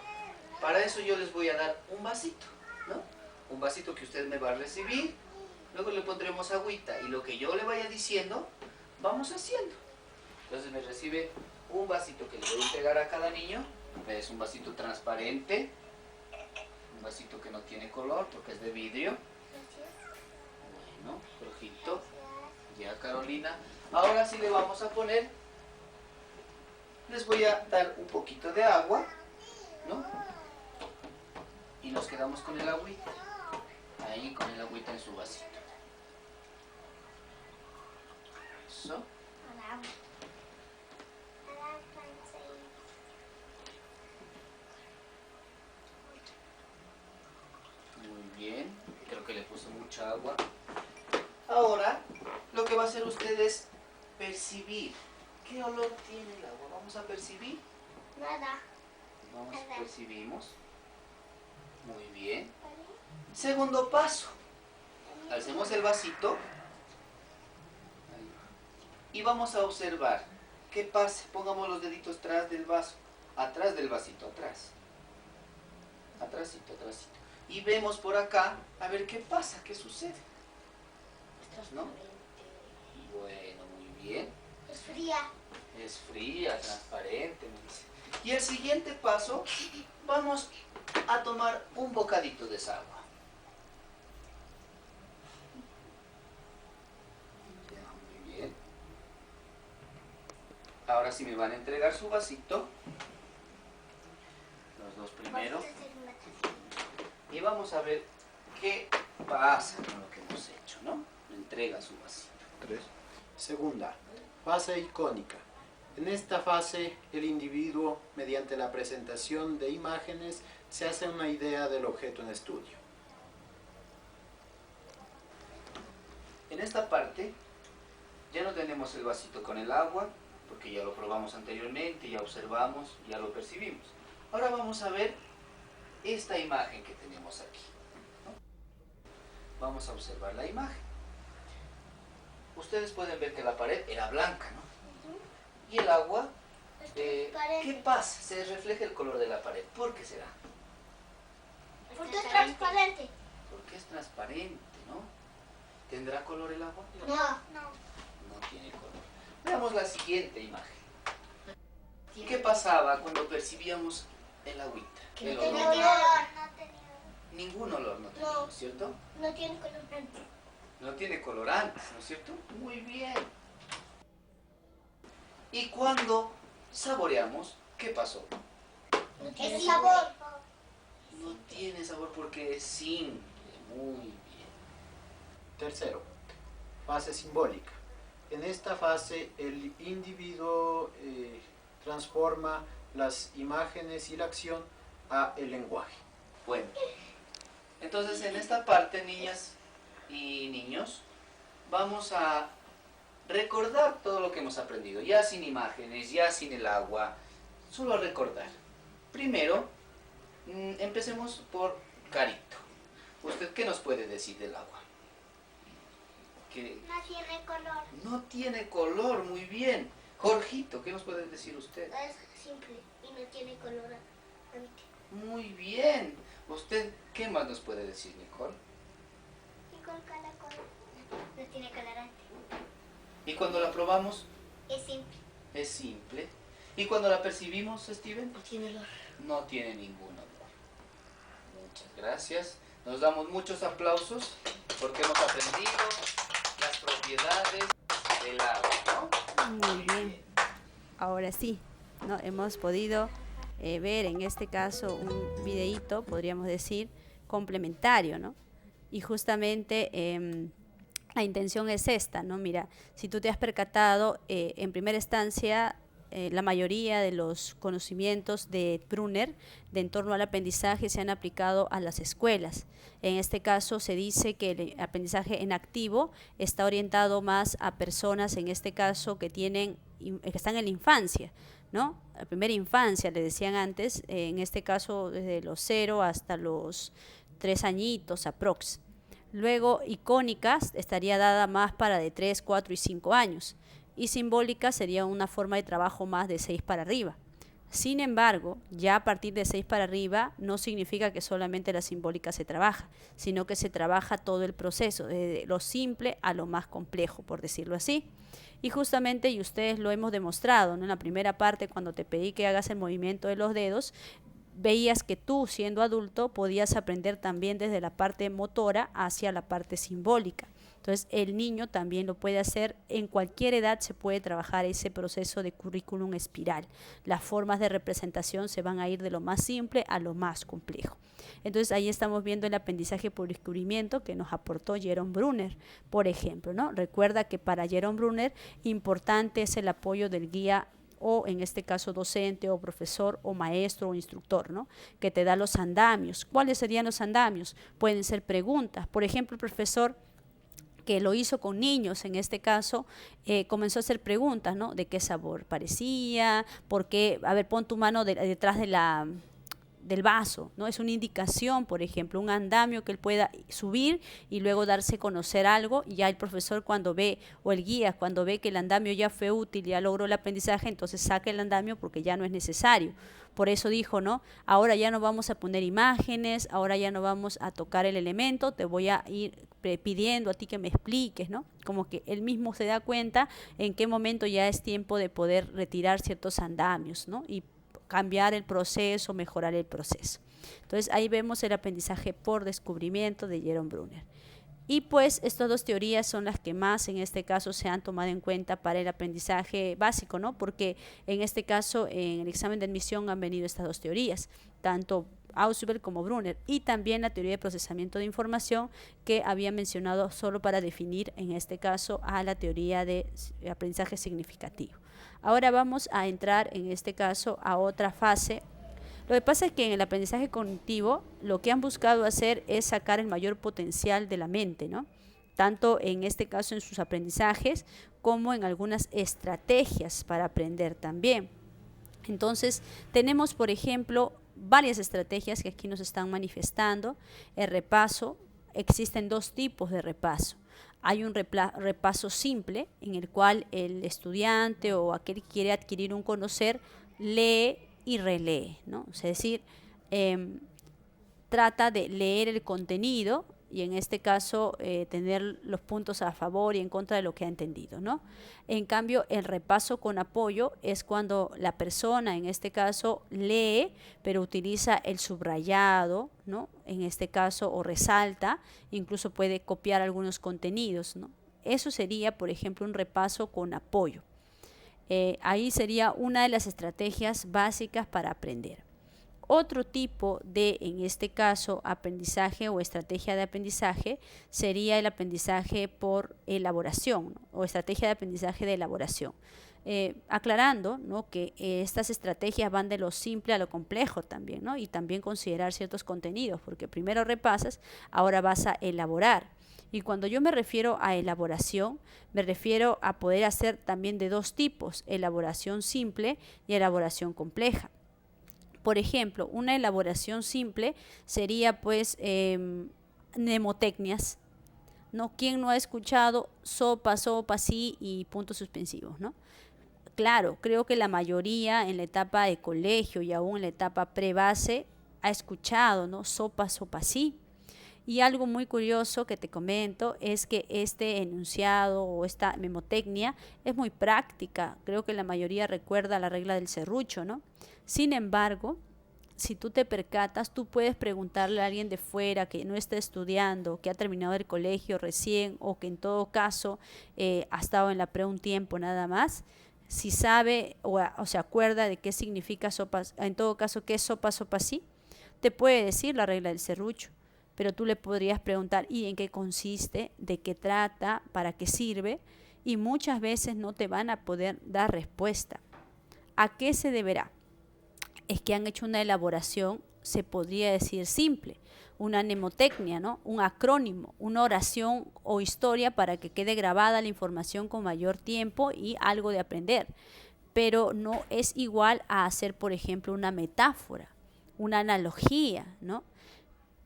Para eso yo les voy a dar un vasito, ¿no? Un vasito que usted me va a recibir, luego le pondremos agüita y lo que yo le vaya diciendo, vamos haciendo. Entonces me recibe un vasito que le voy a entregar a cada niño. Es un vasito transparente, un vasito que no tiene color porque es de vidrio. Bueno, rojito. Ya, Carolina. Ahora sí le vamos a poner Les voy a dar un poquito de agua, ¿no? Y nos quedamos con el agüita. Ahí con el agüita en su vasito. Eso. Muy bien. Creo que le puse mucha agua. Ahora, lo que va a hacer usted es percibir. ¿Qué olor tiene el agua? Vamos a percibir. Nada. Vamos, percibimos. Muy bien. Segundo paso. Alcemos el vasito. Ahí. Y vamos a observar. ¿Qué pasa? Pongamos los deditos atrás del vaso. Atrás del vasito, atrás. Atrásito, atrásito. Y vemos por acá, a ver qué pasa, qué sucede. ¿No? Bueno, muy bien. Es fría. Es fría, transparente, me dice. Y el siguiente paso, vamos a tomar un bocadito de esa agua. Ya, muy bien. Ahora sí me van a entregar su vasito. Los dos primero. Y vamos a ver qué pasa con lo que hemos hecho, ¿no? Me entrega su vasito. 3. Segunda, fase icónica. En esta fase, el individuo, mediante la presentación de imágenes, se hace una idea del objeto en estudio. En esta parte, ya no tenemos el vasito con el agua, porque ya lo probamos anteriormente, ya observamos, ya lo percibimos. Ahora vamos a ver esta imagen que tenemos aquí, ¿no? Vamos a observar la imagen. Ustedes pueden ver que la pared era blanca, ¿no? Y el agua, ¿qué pasa? Se refleja el color de la pared. ¿Por qué será? Porque es transparente. Porque es transparente, ¿no? ¿Tendrá color el agua? No. No tiene color. Veamos la siguiente imagen. ¿Qué pasaba cuando percibíamos el agüita? El No olor. tenía olor. Ningún olor no tenía, ¿no es cierto? No tiene colorante. No tiene colorantes, ¿no es cierto? Muy bien. Y cuando saboreamos, ¿qué pasó? No tiene sabor. No tiene sabor porque es simple. Muy bien. Tercero, fase simbólica. En esta fase, el individuo transforma las imágenes y la acción a el lenguaje. Bueno, entonces en esta parte, niñas y niños, vamos a recordar todo lo que hemos aprendido, ya sin imágenes, ya sin el agua, solo a recordar. Primero, empecemos por Carito. ¿Usted qué nos puede decir del agua? Que No tiene color. no tiene color, muy bien. Jorgito, ¿qué nos puede decir usted? Es simple y no tiene colorante. Muy bien. ¿Usted qué más nos puede decir, Nicole? Igual que la color. No tiene colorante. Y cuando la probamos, Es simple. es simple. Y cuando la percibimos, Steven, No tiene olor. no tiene ningún olor. Muchas gracias. Nos damos muchos aplausos porque hemos aprendido las propiedades del agua, ¿no? Muy bien. Ahora sí, ¿no? Hemos podido ver en este caso un videíto, podríamos decir, complementario, ¿no? Y justamente la intención es esta, ¿no? Mira, si tú te has percatado, en primera instancia, la mayoría de los conocimientos de Brunner de en torno al aprendizaje se han aplicado a las escuelas. En este caso se dice que el aprendizaje en activo está orientado más a personas, en este caso, que están en la infancia, ¿no? La primera infancia, le decían antes, en este caso desde los 0 hasta los 3 añitos aprox. Luego, icónicas estaría dada más para de 3, 4 y 5 años. Y simbólica sería una forma de trabajo más de 6 para arriba. Sin embargo, ya a partir de 6 para arriba no significa que solamente la simbólica se trabaja, sino que se trabaja todo el proceso, desde lo simple a lo más complejo, por decirlo así. Y justamente, y ustedes lo hemos demostrado, ¿no? En la primera parte, cuando te pedí que hagas el movimiento de los dedos, veías que tú, siendo adulto, podías aprender también desde la parte motora hacia la parte simbólica. Entonces, el niño también lo puede hacer, en cualquier edad se puede trabajar ese proceso de currículum espiral. Las formas de representación se van a ir de lo más simple a lo más complejo. Entonces, ahí estamos viendo el aprendizaje por descubrimiento que nos aportó Jerome Bruner, por ejemplo, ¿no? Recuerda que para Jerome Bruner, importante es el apoyo del guía, o en este caso docente o profesor o maestro o instructor, ¿no? Que te da los andamios. ¿Cuáles serían los andamios? Pueden ser preguntas. Por ejemplo, el profesor que lo hizo con niños, en este caso, comenzó a hacer preguntas, ¿no? ¿De qué sabor parecía? ¿Por qué? A ver, pon tu mano detrás del vaso, ¿no? Es una indicación, por ejemplo, un andamio que él pueda subir y luego darse a conocer algo, y ya el profesor cuando ve, o el guía cuando ve que el andamio ya fue útil, ya logró el aprendizaje, entonces saca el andamio porque ya no es necesario. Por eso dijo, ¿no? Ahora ya no vamos a poner imágenes, ahora ya no vamos a tocar el elemento, te voy a ir pidiendo a ti que me expliques, ¿no? Como que él mismo se da cuenta en qué momento ya es tiempo de poder retirar ciertos andamios, ¿no? Y cambiar el proceso, mejorar el proceso. Entonces ahí vemos el aprendizaje por descubrimiento de Jerome Bruner. Y pues estas dos teorías son las que más en este caso se han tomado en cuenta para el aprendizaje básico, ¿no? Porque en este caso en el examen de admisión han venido estas dos teorías, tanto Ausubel como Bruner, y también la teoría de procesamiento de información que había mencionado solo para definir en este caso a la teoría de aprendizaje significativo. Ahora vamos a entrar en este caso a otra fase. Lo que pasa es que en el aprendizaje cognitivo lo que han buscado hacer es sacar el mayor potencial de la mente, ¿no? Tanto en este caso en sus aprendizajes como en algunas estrategias para aprender también. Entonces tenemos, por ejemplo, varias estrategias que aquí nos están manifestando. El repaso, existen dos tipos de repaso. Hay un repaso simple en el cual el estudiante o aquel que quiere adquirir un conocer lee y relee, ¿no? Es decir, trata de leer el contenido y en este caso tener los puntos a favor y en contra de lo que ha entendido, ¿no? En cambio, el repaso con apoyo es cuando la persona, en este caso, lee, pero utiliza el subrayado, ¿no? En este caso, o resalta, incluso puede copiar algunos contenidos, ¿no? Eso sería, por ejemplo, un repaso con apoyo. Ahí sería una de las estrategias básicas para aprender. Otro tipo de, en este caso, aprendizaje o estrategia de aprendizaje sería el aprendizaje por elaboración, ¿no? O estrategia de aprendizaje de elaboración. Aclarando, ¿no? Que estas estrategias van de lo simple a lo complejo también, ¿no? Y también considerar ciertos contenidos, porque primero repasas, ahora vas a elaborar. Y cuando yo me refiero a elaboración, me refiero a poder hacer también de dos tipos, elaboración simple y elaboración compleja. Por ejemplo, una elaboración simple sería pues mnemotecnias, ¿no? ¿Quién no ha escuchado sopa, sopa, sí y puntos suspensivos, ¿no? Claro, creo que la mayoría en la etapa de colegio y aún en la etapa pre-base ha escuchado, ¿no? Sopa, sopa, sí. Y algo muy curioso que te comento es que este enunciado o esta mnemotecnia es muy práctica. Creo que la mayoría recuerda la regla del serrucho, ¿no? Sin embargo, si tú te percatas, tú puedes preguntarle a alguien de fuera que no está estudiando, que ha terminado el colegio recién o que en todo caso ha estado en la pre un tiempo nada más, si sabe o se acuerda de qué significa sopa, en todo caso, qué es sopa, sopa, sí, te puede decir la regla del serrucho. Pero tú le podrías preguntar, ¿y en qué consiste? ¿De qué trata? ¿Para qué sirve? Y muchas veces no te van a poder dar respuesta. ¿A qué se deberá? Es que han hecho una elaboración, se podría decir simple, una mnemotecnia, ¿no? Un acrónimo, una oración o historia para que quede grabada la información con mayor tiempo y algo de aprender. Pero no es igual a hacer, por ejemplo, una metáfora, una analogía, ¿no?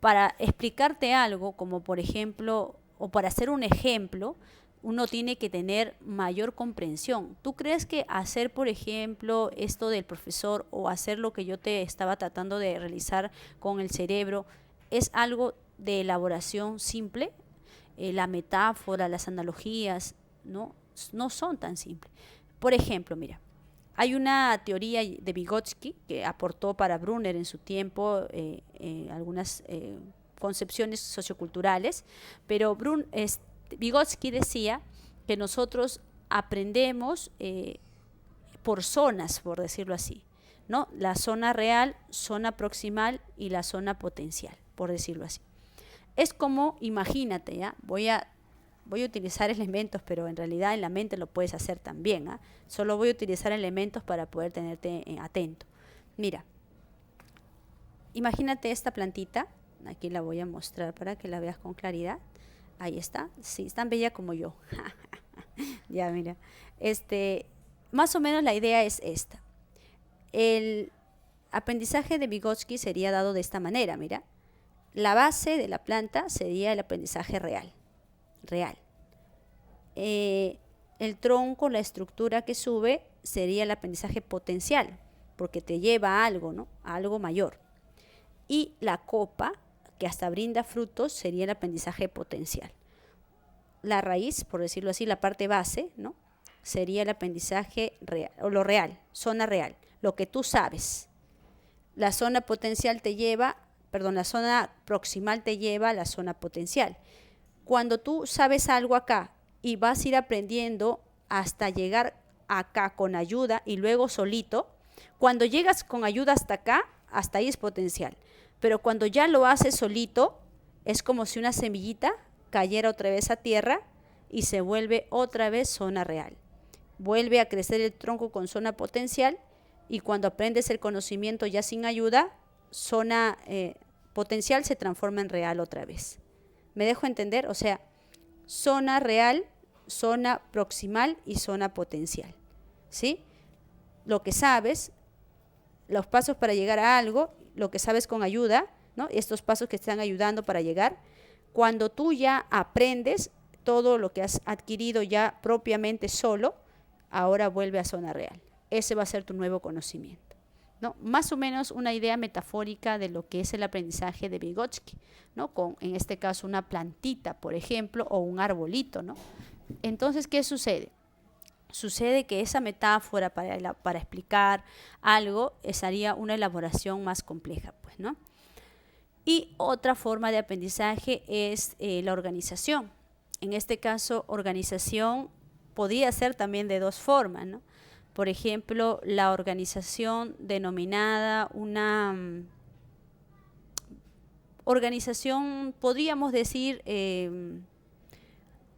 Para explicarte algo, como por ejemplo, o para hacer un ejemplo, uno tiene que tener mayor comprensión. ¿Tú crees que hacer, por ejemplo, esto del profesor o hacer lo que yo te estaba tratando de realizar con el cerebro es algo de elaboración simple? La metáfora, las analogías, no son tan simples. Por ejemplo, mira, hay una teoría de Vygotsky que aportó para Bruner en su tiempo algunas concepciones socioculturales, pero Vygotsky decía que nosotros aprendemos por zonas, por decirlo así, ¿no? La zona real, zona proximal y la zona potencial, por decirlo así. Es como, imagínate, ¿ya? Voy a utilizar elementos, pero en realidad en la mente lo puedes hacer también, ¿ah? Solo voy a utilizar elementos para poder tenerte atento. Mira, imagínate esta plantita, aquí la voy a mostrar para que la veas con claridad. Ahí está, sí, es tan bella como yo. Ya, mira, más o menos la idea es esta. El aprendizaje de Vygotsky sería dado de esta manera, mira. La base de la planta sería el aprendizaje real. El tronco, la estructura que sube, sería el aprendizaje potencial, porque te lleva a algo, ¿no? A algo mayor. Y la copa, que hasta brinda frutos, sería el aprendizaje potencial. La raíz, por decirlo así, la parte base, ¿no? Sería el aprendizaje real, o lo real, zona real, lo que tú sabes. La zona potencial te lleva, la zona proximal te lleva a la zona potencial. Cuando tú sabes algo acá y vas a ir aprendiendo hasta llegar acá con ayuda y luego solito, cuando llegas con ayuda hasta acá, hasta ahí es potencial. Pero cuando ya lo haces solito, es como si una semillita cayera otra vez a tierra y se vuelve otra vez zona real. Vuelve a crecer el tronco con zona potencial y cuando aprendes el conocimiento ya sin ayuda, zona potencial se transforma en real otra vez. ¿Me dejo entender? O sea, zona real, zona proximal y zona potencial. ¿Sí? Lo que sabes, los pasos para llegar a algo, lo que sabes con ayuda, ¿no? Estos pasos que te están ayudando para llegar. Cuando tú ya aprendes todo lo que has adquirido ya propiamente solo, ahora vuelve a zona real. Ese va a ser tu nuevo conocimiento, ¿no? Más o menos una idea metafórica de lo que es el aprendizaje de Vygotsky, ¿no? Con, en este caso, una plantita, por ejemplo, o un arbolito, ¿no? Entonces, ¿qué sucede? Sucede que esa metáfora para explicar algo sería una elaboración más compleja, pues, ¿no? Y otra forma de aprendizaje es la organización. En este caso, organización podría ser también de dos formas, ¿no? Por ejemplo, la organización denominada una organización, podríamos decir,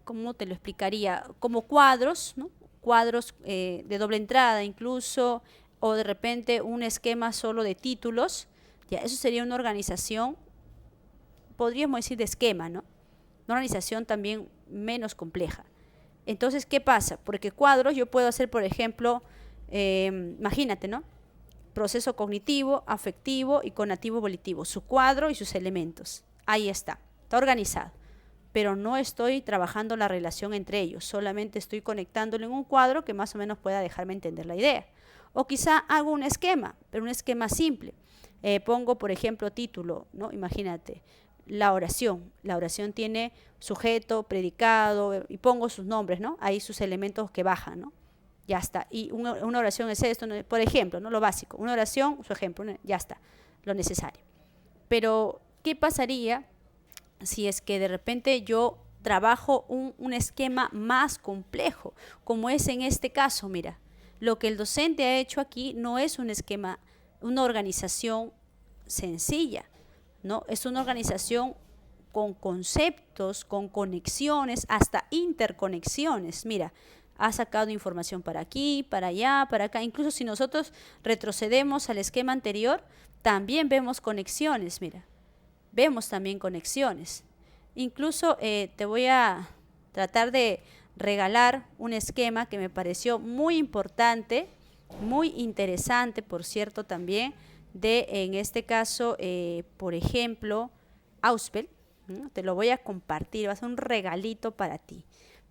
¿cómo te lo explicaría? Como cuadros, ¿no? Cuadros de doble entrada incluso, o de repente un esquema solo de títulos. Ya, eso sería una organización, podríamos decir de esquema, ¿no? Una organización también menos compleja. Entonces, ¿qué pasa? Porque cuadros yo puedo hacer, por ejemplo, imagínate, ¿no? Proceso cognitivo, afectivo y conativo volitivo, su cuadro y sus elementos. Ahí está organizado. Pero no estoy trabajando la relación entre ellos, solamente estoy conectándolo en un cuadro que más o menos pueda dejarme entender la idea. O quizá hago un esquema, pero un esquema simple. Pongo, por ejemplo, título, ¿no? Imagínate, la oración. La oración tiene sujeto, predicado, y pongo sus nombres, ¿no? Ahí sus elementos que bajan, ¿no? Ya está. Y una oración es esto, por ejemplo, ¿no? Lo básico. Una oración, su ejemplo, ya está, lo necesario. Pero, ¿qué pasaría si es que de repente yo trabajo un esquema más complejo, como es en este caso? Mira, lo que el docente ha hecho aquí no es un esquema, una organización sencilla, ¿no? Es una organización con conceptos, con conexiones, hasta interconexiones. Mira, ha sacado información para aquí, para allá, para acá. Incluso si nosotros retrocedemos al esquema anterior, también vemos conexiones, mira. Vemos también conexiones. Incluso te voy a tratar de regalar un esquema que me pareció muy importante, muy interesante, por cierto, también, en este caso, por ejemplo, Ausubel. Te lo voy a compartir, va a ser un regalito para ti.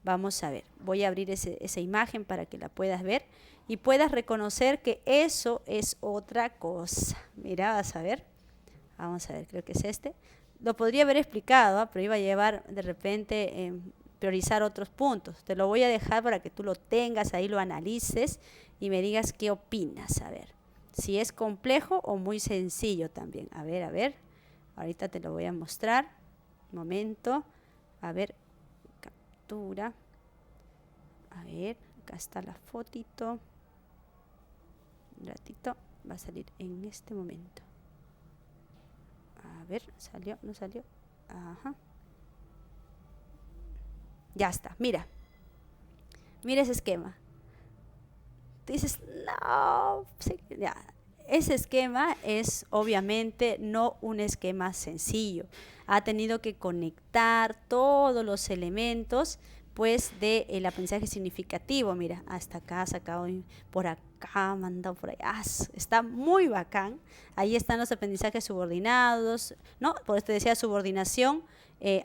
Vamos a ver, voy a abrir esa imagen para que la puedas ver y puedas reconocer que eso es otra cosa. Mira, vas a ver. Vamos a ver, creo que es este. Lo podría haber explicado, ¿eh? Pero iba a llevar de repente priorizar otros puntos. Te lo voy a dejar para que tú lo tengas, ahí lo analices y me digas qué opinas. A ver, si es complejo o muy sencillo también. A ver. Ahorita te lo voy a mostrar. Un momento. A ver, captura. A ver, acá está la fotito. Un ratito, va a salir en este momento. A ver, ¿salió? ¿No salió? Ajá. Ya está, mira. Mira ese esquema. Tú dices, no, sí, ya. Ese esquema es obviamente no un esquema sencillo. Ha tenido que conectar todos los elementos pues del aprendizaje significativo. Mira, hasta acá, sacado por acá, mandado por allá. Está muy bacán. Ahí están los aprendizajes subordinados, ¿no? Por eso te decía, subordinación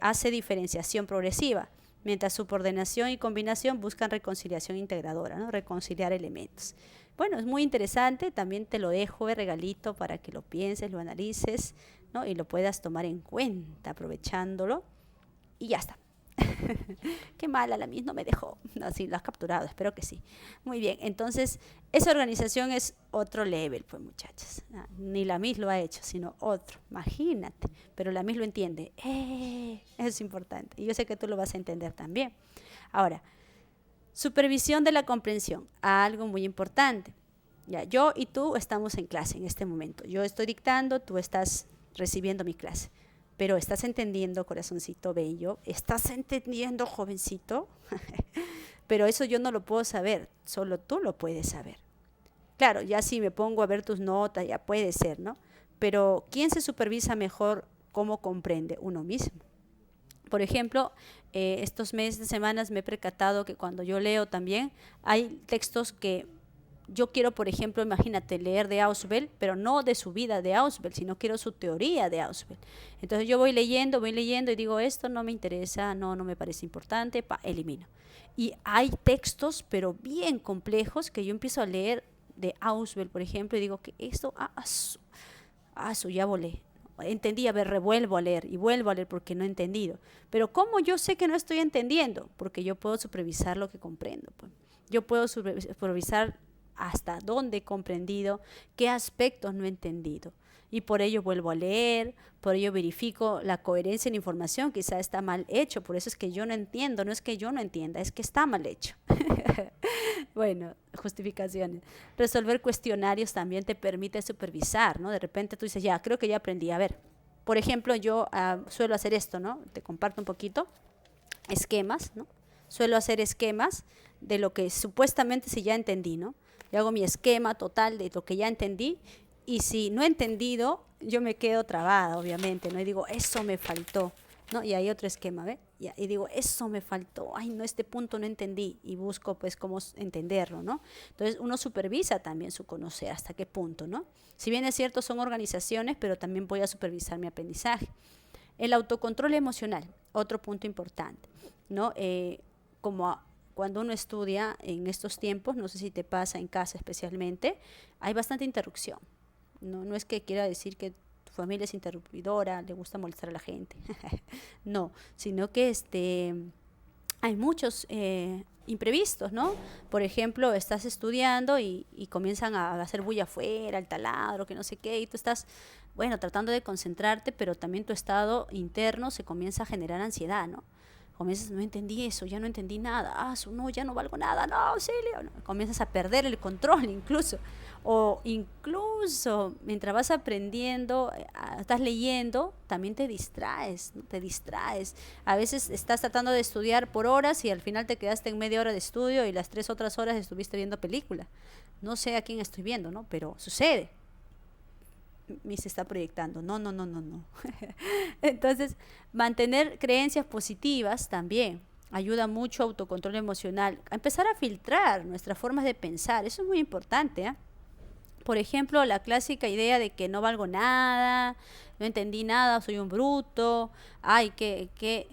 hace diferenciación progresiva, mientras subordinación y combinación buscan reconciliación integradora, ¿no? Reconciliar elementos. Bueno, es muy interesante, también te lo dejo de regalito para que lo pienses, lo analices, ¿no? Y lo puedas tomar en cuenta aprovechándolo. Y ya está. Qué mala, la Miss no me dejó. No, sí, lo has capturado, espero que sí. Muy bien, entonces esa organización es otro level, pues muchachas. Ni la Miss lo ha hecho, sino otro. Imagínate, pero la Miss lo entiende. Eso es importante. Y yo sé que tú lo vas a entender también. Ahora, supervisión de la comprensión, algo muy importante. Ya, yo y tú estamos en clase en este momento. Yo estoy dictando, tú estás recibiendo mi clase. Pero ¿estás entendiendo, corazoncito bello? ¿Estás entendiendo, jovencito? Pero eso yo no lo puedo saber, solo tú lo puedes saber. Claro, ya si me pongo a ver tus notas, ya puede ser, ¿no? Pero ¿quién se supervisa mejor cómo comprende? Uno mismo. Por ejemplo, estos meses, semanas me he percatado que cuando yo leo también hay textos que yo quiero, por ejemplo, imagínate, leer de Ausubel, pero no de su vida de Ausubel, sino quiero su teoría de Ausubel. Entonces yo voy leyendo y digo, esto no me interesa, no me parece importante, elimino. Y hay textos, pero bien complejos, que yo empiezo a leer de Ausubel, por ejemplo, y digo que esto, ya volé. Entendí, a ver, revuelvo a leer y vuelvo a leer porque no he entendido. Pero ¿cómo yo sé que no estoy entendiendo? Porque yo puedo supervisar lo que comprendo. Pues. Yo puedo supervisar hasta dónde he comprendido, qué aspectos no he entendido. Y por ello vuelvo a leer, por ello verifico la coherencia en la información, quizá está mal hecho, por eso es que yo no entiendo, no es que yo no entienda, es que está mal hecho. Bueno, justificaciones. Resolver cuestionarios también te permite supervisar, ¿no? De repente tú dices, ya, creo que ya aprendí. A ver, por ejemplo, yo suelo hacer esto, ¿no? Te comparto un poquito. Esquemas, ¿no? Suelo hacer esquemas de lo que supuestamente sí ya entendí, ¿no? Yo hago mi esquema total de lo que ya entendí y si no he entendido, yo me quedo trabada, obviamente, ¿no? Y digo, eso me faltó, ¿no? Y hay otro esquema, ¿ve? Y digo, eso me faltó, ay, no, este punto no entendí y busco pues cómo entenderlo, ¿no? Entonces uno supervisa también su conocer, hasta qué punto, ¿no? Si bien es cierto, son organizaciones, pero también voy a supervisar mi aprendizaje. El autocontrol emocional, otro punto importante, ¿no? Cuando uno estudia en estos tiempos, no sé si te pasa en casa especialmente, hay bastante interrupción. No es que quiera decir que tu familia es interrumpidora, le gusta molestar a la gente. No, sino que hay muchos imprevistos, ¿no? Por ejemplo, estás estudiando y comienzan a hacer bulla afuera, el taladro, que no sé qué, y tú estás, bueno, tratando de concentrarte, pero también tu estado interno se comienza a generar ansiedad, ¿no? Comienzas, no entendí eso, ya no entendí nada, no, ya no valgo nada, no, auxilio. No, comienzas a perder el control incluso. O incluso mientras vas aprendiendo, estás leyendo, también te distraes, ¿no? Te distraes. A veces estás tratando de estudiar por horas y al final te quedaste en media hora de estudio y las 3 otras horas estuviste viendo película. No sé a quién estoy viendo, ¿no? Pero sucede. Se está proyectando. No. Entonces, mantener creencias positivas también ayuda mucho a autocontrol emocional, a empezar a filtrar nuestras formas de pensar. Eso es muy importante, ¿eh? Por ejemplo, la clásica idea de que no valgo nada, no entendí nada, soy un bruto, ay,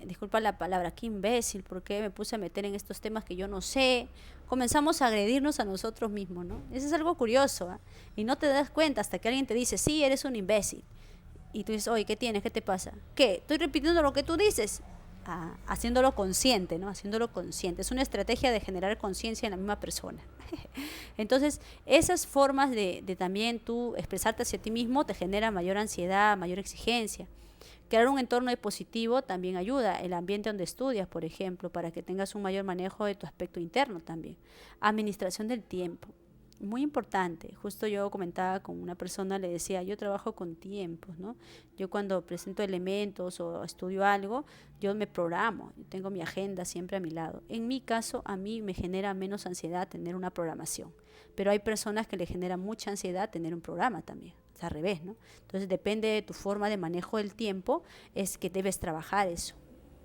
disculpa la palabra, qué imbécil, ¿por qué me puse a meter en estos temas que yo no sé? Comenzamos a agredirnos a nosotros mismos, ¿no? Eso es algo curioso, ¿eh? Y no te das cuenta hasta que alguien te dice, sí, eres un imbécil. Y tú dices, oye, ¿qué tienes? ¿Qué te pasa? ¿Qué? ¿Estoy repitiendo lo que tú dices? haciéndolo consciente, ¿no? Haciéndolo consciente. Es una estrategia de generar conciencia en la misma persona. Entonces, esas formas de también tú expresarte hacia ti mismo te genera mayor ansiedad, mayor exigencia. Crear un entorno positivo también ayuda, el ambiente donde estudias, por ejemplo, para que tengas un mayor manejo de tu aspecto interno también. Administración del tiempo, muy importante. Justo yo comentaba con una persona, le decía, yo trabajo con tiempos, ¿no? Yo cuando presento elementos o estudio algo, yo me programo, yo tengo mi agenda siempre a mi lado. En mi caso, a mí me genera menos ansiedad tener una programación, pero hay personas que le genera mucha ansiedad tener un programa también. Es al revés, ¿no? Entonces depende de tu forma de manejo del tiempo, es que debes trabajar eso.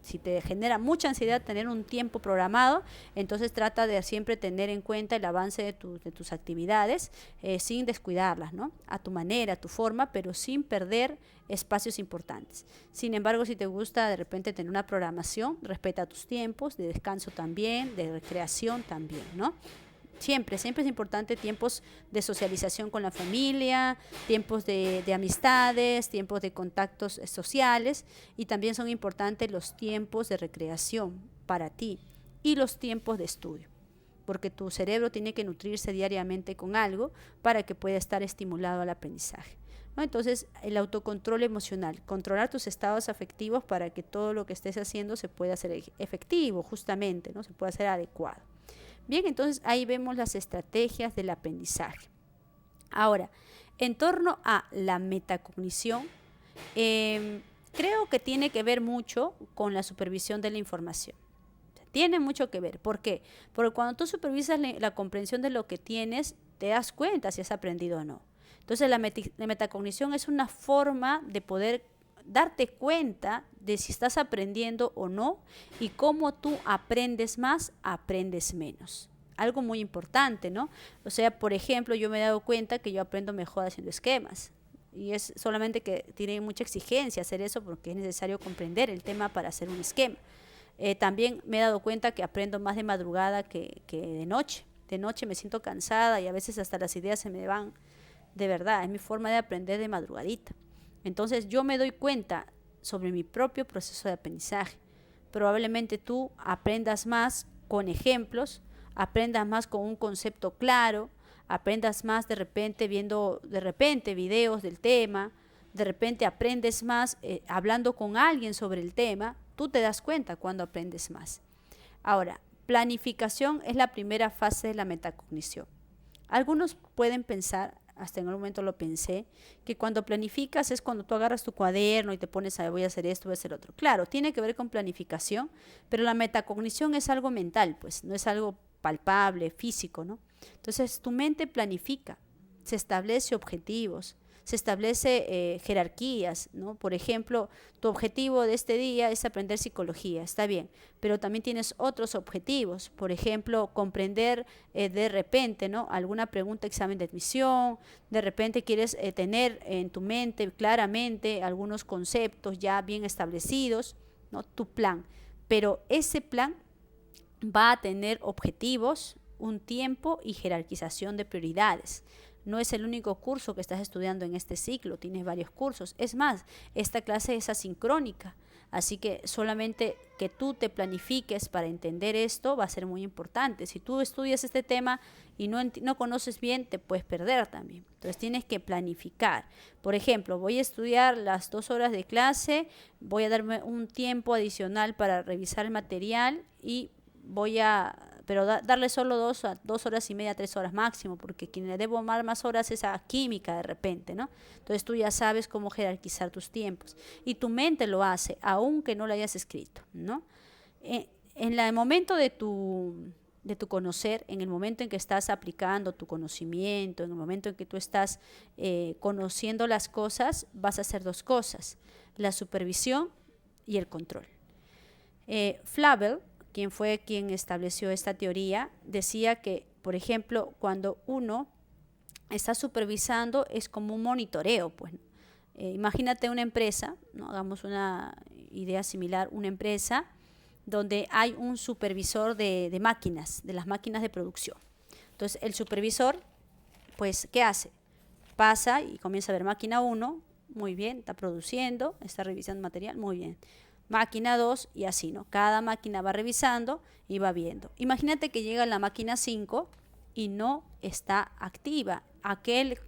Si te genera mucha ansiedad tener un tiempo programado, entonces trata de siempre tener en cuenta el avance de tus actividades sin descuidarlas, ¿no? A tu manera, a tu forma, pero sin perder espacios importantes. Sin embargo, si te gusta de repente tener una programación, respeta tus tiempos de descanso también, de recreación también, ¿no? Siempre es importante tiempos de socialización con la familia, tiempos de amistades, tiempos de contactos sociales, y también son importantes los tiempos de recreación para ti y los tiempos de estudio, porque tu cerebro tiene que nutrirse diariamente con algo para que pueda estar estimulado al aprendizaje, ¿no? Entonces, el autocontrol emocional, controlar tus estados afectivos para que todo lo que estés haciendo se pueda hacer efectivo, justamente, ¿no? Se pueda hacer adecuado. Bien, entonces ahí vemos las estrategias del aprendizaje. Ahora, en torno a la metacognición, creo que tiene que ver mucho con la supervisión de la información. Tiene mucho que ver. ¿Por qué? Porque cuando tú supervisas la comprensión de lo que tienes, te das cuenta si has aprendido o no. Entonces, la metacognición es una forma de poder darte cuenta de si estás aprendiendo o no, y cómo tú aprendes más, aprendes menos. Algo muy importante, ¿no? O sea, por ejemplo, yo me he dado cuenta que yo aprendo mejor haciendo esquemas, y es solamente que tiene mucha exigencia hacer eso porque es necesario comprender el tema para hacer un esquema. También me he dado cuenta que aprendo más de madrugada que de noche. De noche me siento cansada y a veces hasta las ideas se me van. De verdad, es mi forma de aprender de madrugadita. Entonces yo me doy cuenta sobre mi propio proceso de aprendizaje. Probablemente tú aprendas más con ejemplos, aprendas más con un concepto claro, aprendas más de repente viendo videos del tema, de repente aprendes más hablando con alguien sobre el tema. Tú te das cuenta cuando aprendes más. Ahora, planificación es la primera fase de la metacognición. Algunos pueden pensar, hasta en algún momento lo pensé, que cuando planificas es cuando tú agarras tu cuaderno y te pones a voy a hacer esto, voy a hacer otro. Claro, tiene que ver con planificación, pero la metacognición es algo mental, pues no es algo palpable, físico, ¿no? Entonces tu mente planifica, se establece objetivos, se establece jerarquías, ¿no? Por ejemplo, tu objetivo de este día es aprender psicología, está bien, pero también tienes otros objetivos, por ejemplo, comprender de repente, ¿no? Alguna pregunta, examen de admisión, de repente quieres tener en tu mente claramente algunos conceptos ya bien establecidos, ¿no? Tu plan, pero ese plan va a tener objetivos, un tiempo y jerarquización de prioridades. No es el único curso que estás estudiando en este ciclo, tienes varios cursos. Es más, esta clase es asincrónica, así que solamente que tú te planifiques para entender esto va a ser muy importante. Si tú estudias este tema y no conoces bien, te puedes perder también. Entonces tienes que planificar. Por ejemplo, voy a estudiar las 2 horas de clase, voy a darme un tiempo adicional para revisar el material y pero darle solo 2 horas y media, 3 horas máximo, porque quien le debo más horas es a química de repente, ¿no? Entonces tú ya sabes cómo jerarquizar tus tiempos y tu mente lo hace, aunque no lo hayas escrito, ¿no? En el momento de tu conocer, en el momento en que estás aplicando tu conocimiento, en el momento en que tú estás conociendo las cosas, vas a hacer 2 cosas, la supervisión y el control. Flavel, quien estableció esta teoría, decía que, por ejemplo, cuando uno está supervisando es como un monitoreo, pues. Imagínate una empresa, ¿no? Hagamos una idea similar, una empresa donde hay un supervisor de máquinas, de las máquinas de producción. Entonces, el supervisor, pues, ¿qué hace? Pasa y comienza a ver máquina 1, muy bien, está produciendo, está revisando material, muy bien. máquina 2 y así, ¿no? Cada máquina va revisando y va viendo. Imagínate que llega la máquina 5 y no está activa. Aquel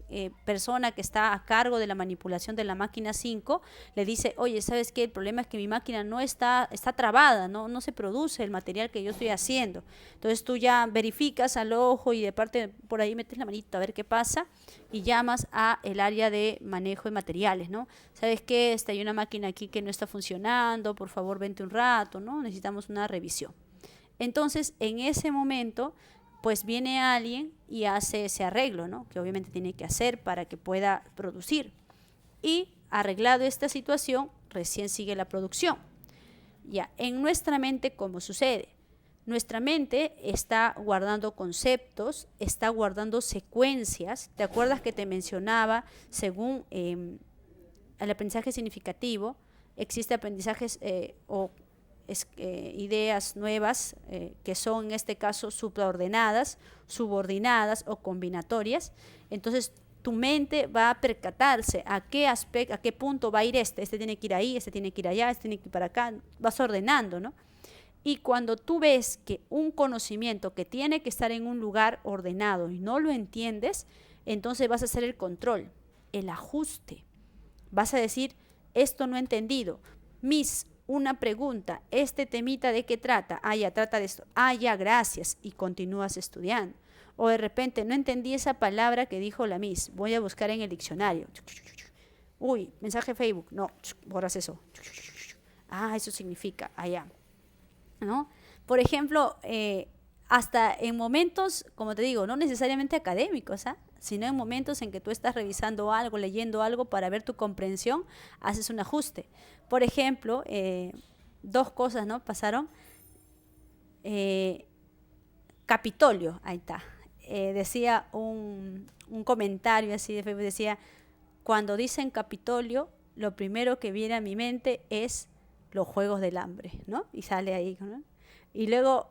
persona que está a cargo de la manipulación de la máquina 5 le dice, oye, ¿sabes qué? El problema es que mi máquina no está trabada, no se produce el material que yo estoy haciendo. Entonces tú ya verificas al ojo y de parte por ahí metes la manito a ver qué pasa y llamas a el área de manejo de materiales, ¿no? ¿Sabes qué? Hay una máquina aquí que no está funcionando, por favor vente un rato, ¿no? Necesitamos una revisión. Entonces, en ese momento, pues viene alguien y hace ese arreglo, ¿no? Que obviamente tiene que hacer para que pueda producir. Y arreglado esta situación, recién sigue la producción. Ya, en nuestra mente, ¿cómo sucede? Nuestra mente está guardando conceptos, está guardando secuencias. ¿Te acuerdas que te mencionaba, según el aprendizaje significativo, existe aprendizajes ideas nuevas que son en este caso supraordenadas, subordinadas o combinatorias? Entonces tu mente va a percatarse a qué aspecto, a qué punto va a ir este tiene que ir ahí, este tiene que ir allá, este tiene que ir para acá, vas ordenando, ¿no? Y cuando tú ves que un conocimiento que tiene que estar en un lugar ordenado y no lo entiendes, entonces vas a hacer el control, el ajuste. Vas a decir, esto no he entendido. Una pregunta, ¿este temita de qué trata? Ah, ya, trata de esto. Ah, ya, gracias. Y continúas estudiando. O de repente, no entendí esa palabra que dijo la Miss. Voy a buscar en el diccionario. Uy, mensaje Facebook. No, borras eso. Ah, eso significa, allá. ¿No? Por ejemplo, hasta en momentos, como te digo, no necesariamente académicos, sino en momentos en que tú estás revisando algo, leyendo algo para ver tu comprensión, haces un ajuste. Por ejemplo, dos cosas, ¿no? Pasaron. Capitolio, ahí está. Decía un comentario así de Facebook, decía, cuando dicen Capitolio, lo primero que viene a mi mente es los Juegos del Hambre, ¿no? Y sale ahí, ¿no? Y luego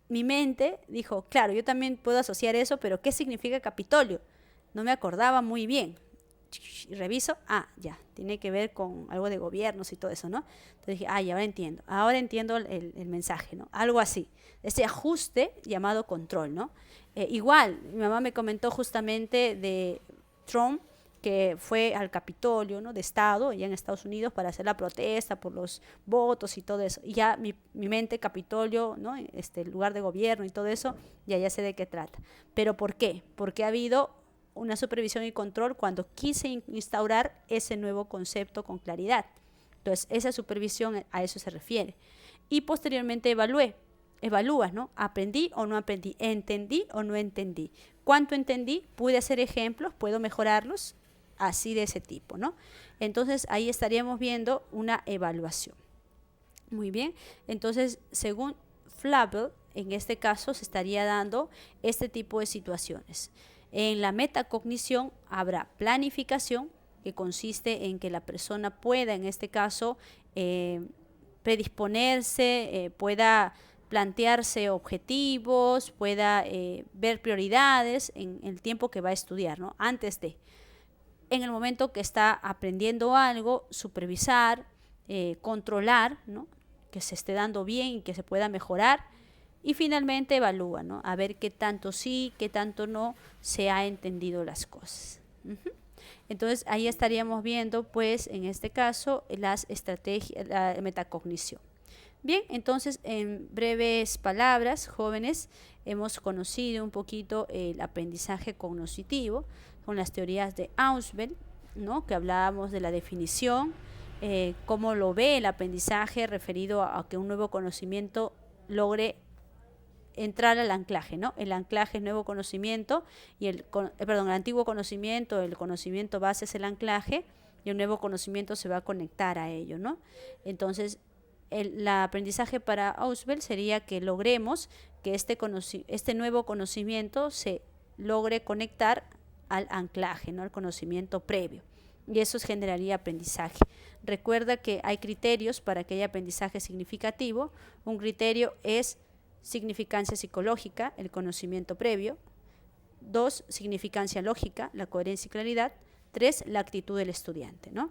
mi mente dijo, claro, yo también puedo asociar eso, pero ¿qué significa Capitolio? No me acordaba muy bien. Y reviso, ya, tiene que ver con algo de gobiernos y todo eso, ¿no? Entonces dije, ya, ahora entiendo el mensaje, ¿no? Algo así, ese ajuste llamado control, ¿no? Igual, mi mamá me comentó justamente de Trump, que fue al Capitolio, ¿no? De Estado, allá en Estados Unidos, para hacer la protesta por los votos y todo eso. Y ya mi mente, Capitolio, ¿no? Lugar de gobierno y todo eso, ya sé de qué trata. ¿Pero por qué? Porque ha habido una supervisión y control cuando quise instaurar ese nuevo concepto con claridad. Entonces, esa supervisión a eso se refiere. Y posteriormente evalúas, ¿no? ¿Aprendí o no aprendí? ¿Entendí o no entendí? ¿Cuánto entendí? ¿Pude hacer ejemplos? ¿Puedo mejorarlos? Así de ese tipo, ¿no? Entonces, ahí estaríamos viendo una evaluación. Muy bien. Entonces, según Flavel, en este caso se estaría dando este tipo de situaciones. En la metacognición habrá planificación, que consiste en que la persona pueda, en este caso, predisponerse, pueda plantearse objetivos, pueda ver prioridades en el tiempo que va a estudiar, ¿no? Antes de, en el momento que está aprendiendo algo, supervisar, controlar, ¿no? Que se esté dando bien y que se pueda mejorar. Y finalmente evalúa, ¿no? A ver qué tanto sí, qué tanto no se ha entendido las cosas. Entonces ahí estaríamos viendo, pues, en este caso, las estrategias, la metacognición. Bien, entonces, en breves palabras, jóvenes, hemos conocido un poquito el aprendizaje cognoscitivo con las teorías de Ausubel, ¿no? Que hablábamos de la definición, cómo lo ve el aprendizaje referido a que un nuevo conocimiento logre entrar al anclaje, ¿no? El anclaje es nuevo conocimiento y el antiguo conocimiento, el conocimiento base es el anclaje y el nuevo conocimiento se va a conectar a ello, ¿no? Entonces, el aprendizaje para Ausubel sería que logremos que este nuevo conocimiento se logre conectar al anclaje, ¿no? Al conocimiento previo. Y eso generaría aprendizaje. Recuerda que hay criterios para que haya aprendizaje significativo. Un criterio es significancia psicológica, el conocimiento previo. 2, significancia lógica, la coherencia y claridad. 3, la actitud del estudiante, ¿no?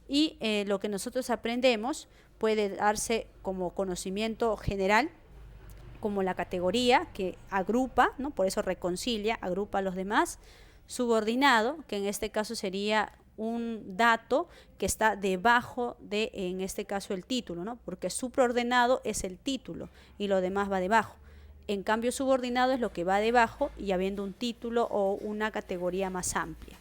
Y lo que nosotros aprendemos puede darse como conocimiento general, como la categoría que agrupa, ¿no? Por eso reconcilia, agrupa a los demás. Subordinado, que en este caso sería un dato que está debajo de, en este caso, el título, ¿no? Porque supraordenado es el título y lo demás va debajo. En cambio, subordinado es lo que va debajo y habiendo un título o una categoría más amplia.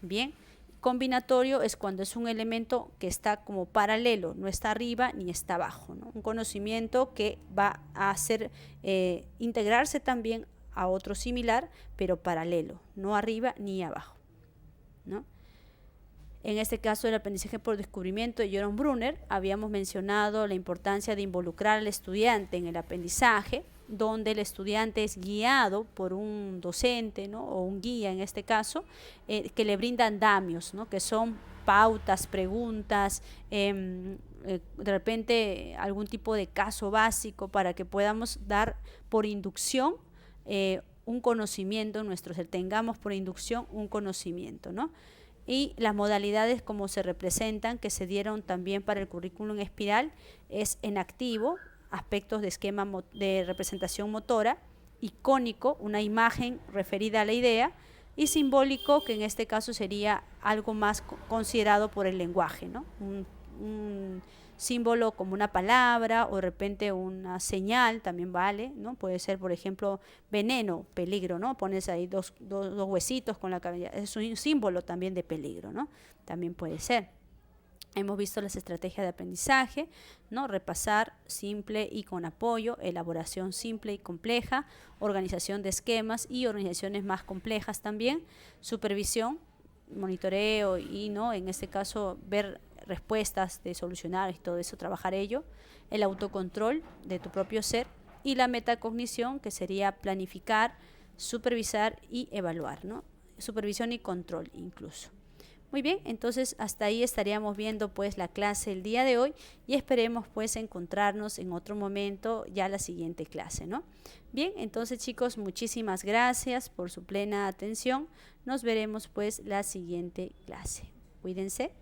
Bien, combinatorio es cuando es un elemento que está como paralelo, no está arriba ni está abajo, ¿no? Un conocimiento que va a hacer integrarse también a otro similar, pero paralelo, no arriba ni abajo, ¿no? En este caso, el aprendizaje por descubrimiento de Jerome Bruner, habíamos mencionado la importancia de involucrar al estudiante en el aprendizaje, donde el estudiante es guiado por un docente, ¿no? O un guía en este caso, que le brinda andamios, ¿no? Que son pautas, preguntas, de repente algún tipo de caso básico para que podamos dar por inducción un conocimiento nuestro, tengamos por inducción un conocimiento, ¿no? Y las modalidades como se representan, que se dieron también para el currículum espiral, es en activo, aspectos de esquema de representación motora, icónico, una imagen referida a la idea, y simbólico, que en este caso sería algo más considerado por el lenguaje, ¿no? Un símbolo como una palabra o de repente una señal también vale, ¿no? Puede ser, por ejemplo, veneno, peligro, ¿no? Pones ahí dos huesitos con la cabeza, es un símbolo también de peligro, ¿no? También puede ser. Hemos visto las estrategias de aprendizaje, ¿no? Repasar, simple y con apoyo, elaboración simple y compleja, organización de esquemas y organizaciones más complejas también, supervisión, monitoreo y, ¿no? En este caso, ver respuestas de solucionar y todo eso, trabajar ello, el autocontrol de tu propio ser y la metacognición, que sería planificar, supervisar y evaluar, ¿no? Supervisión y control incluso. Muy bien, entonces hasta ahí estaríamos viendo pues la clase el día de hoy y esperemos pues encontrarnos en otro momento ya la siguiente clase, ¿no? Bien, entonces chicos, muchísimas gracias por su plena atención. Nos veremos pues la siguiente clase. Cuídense.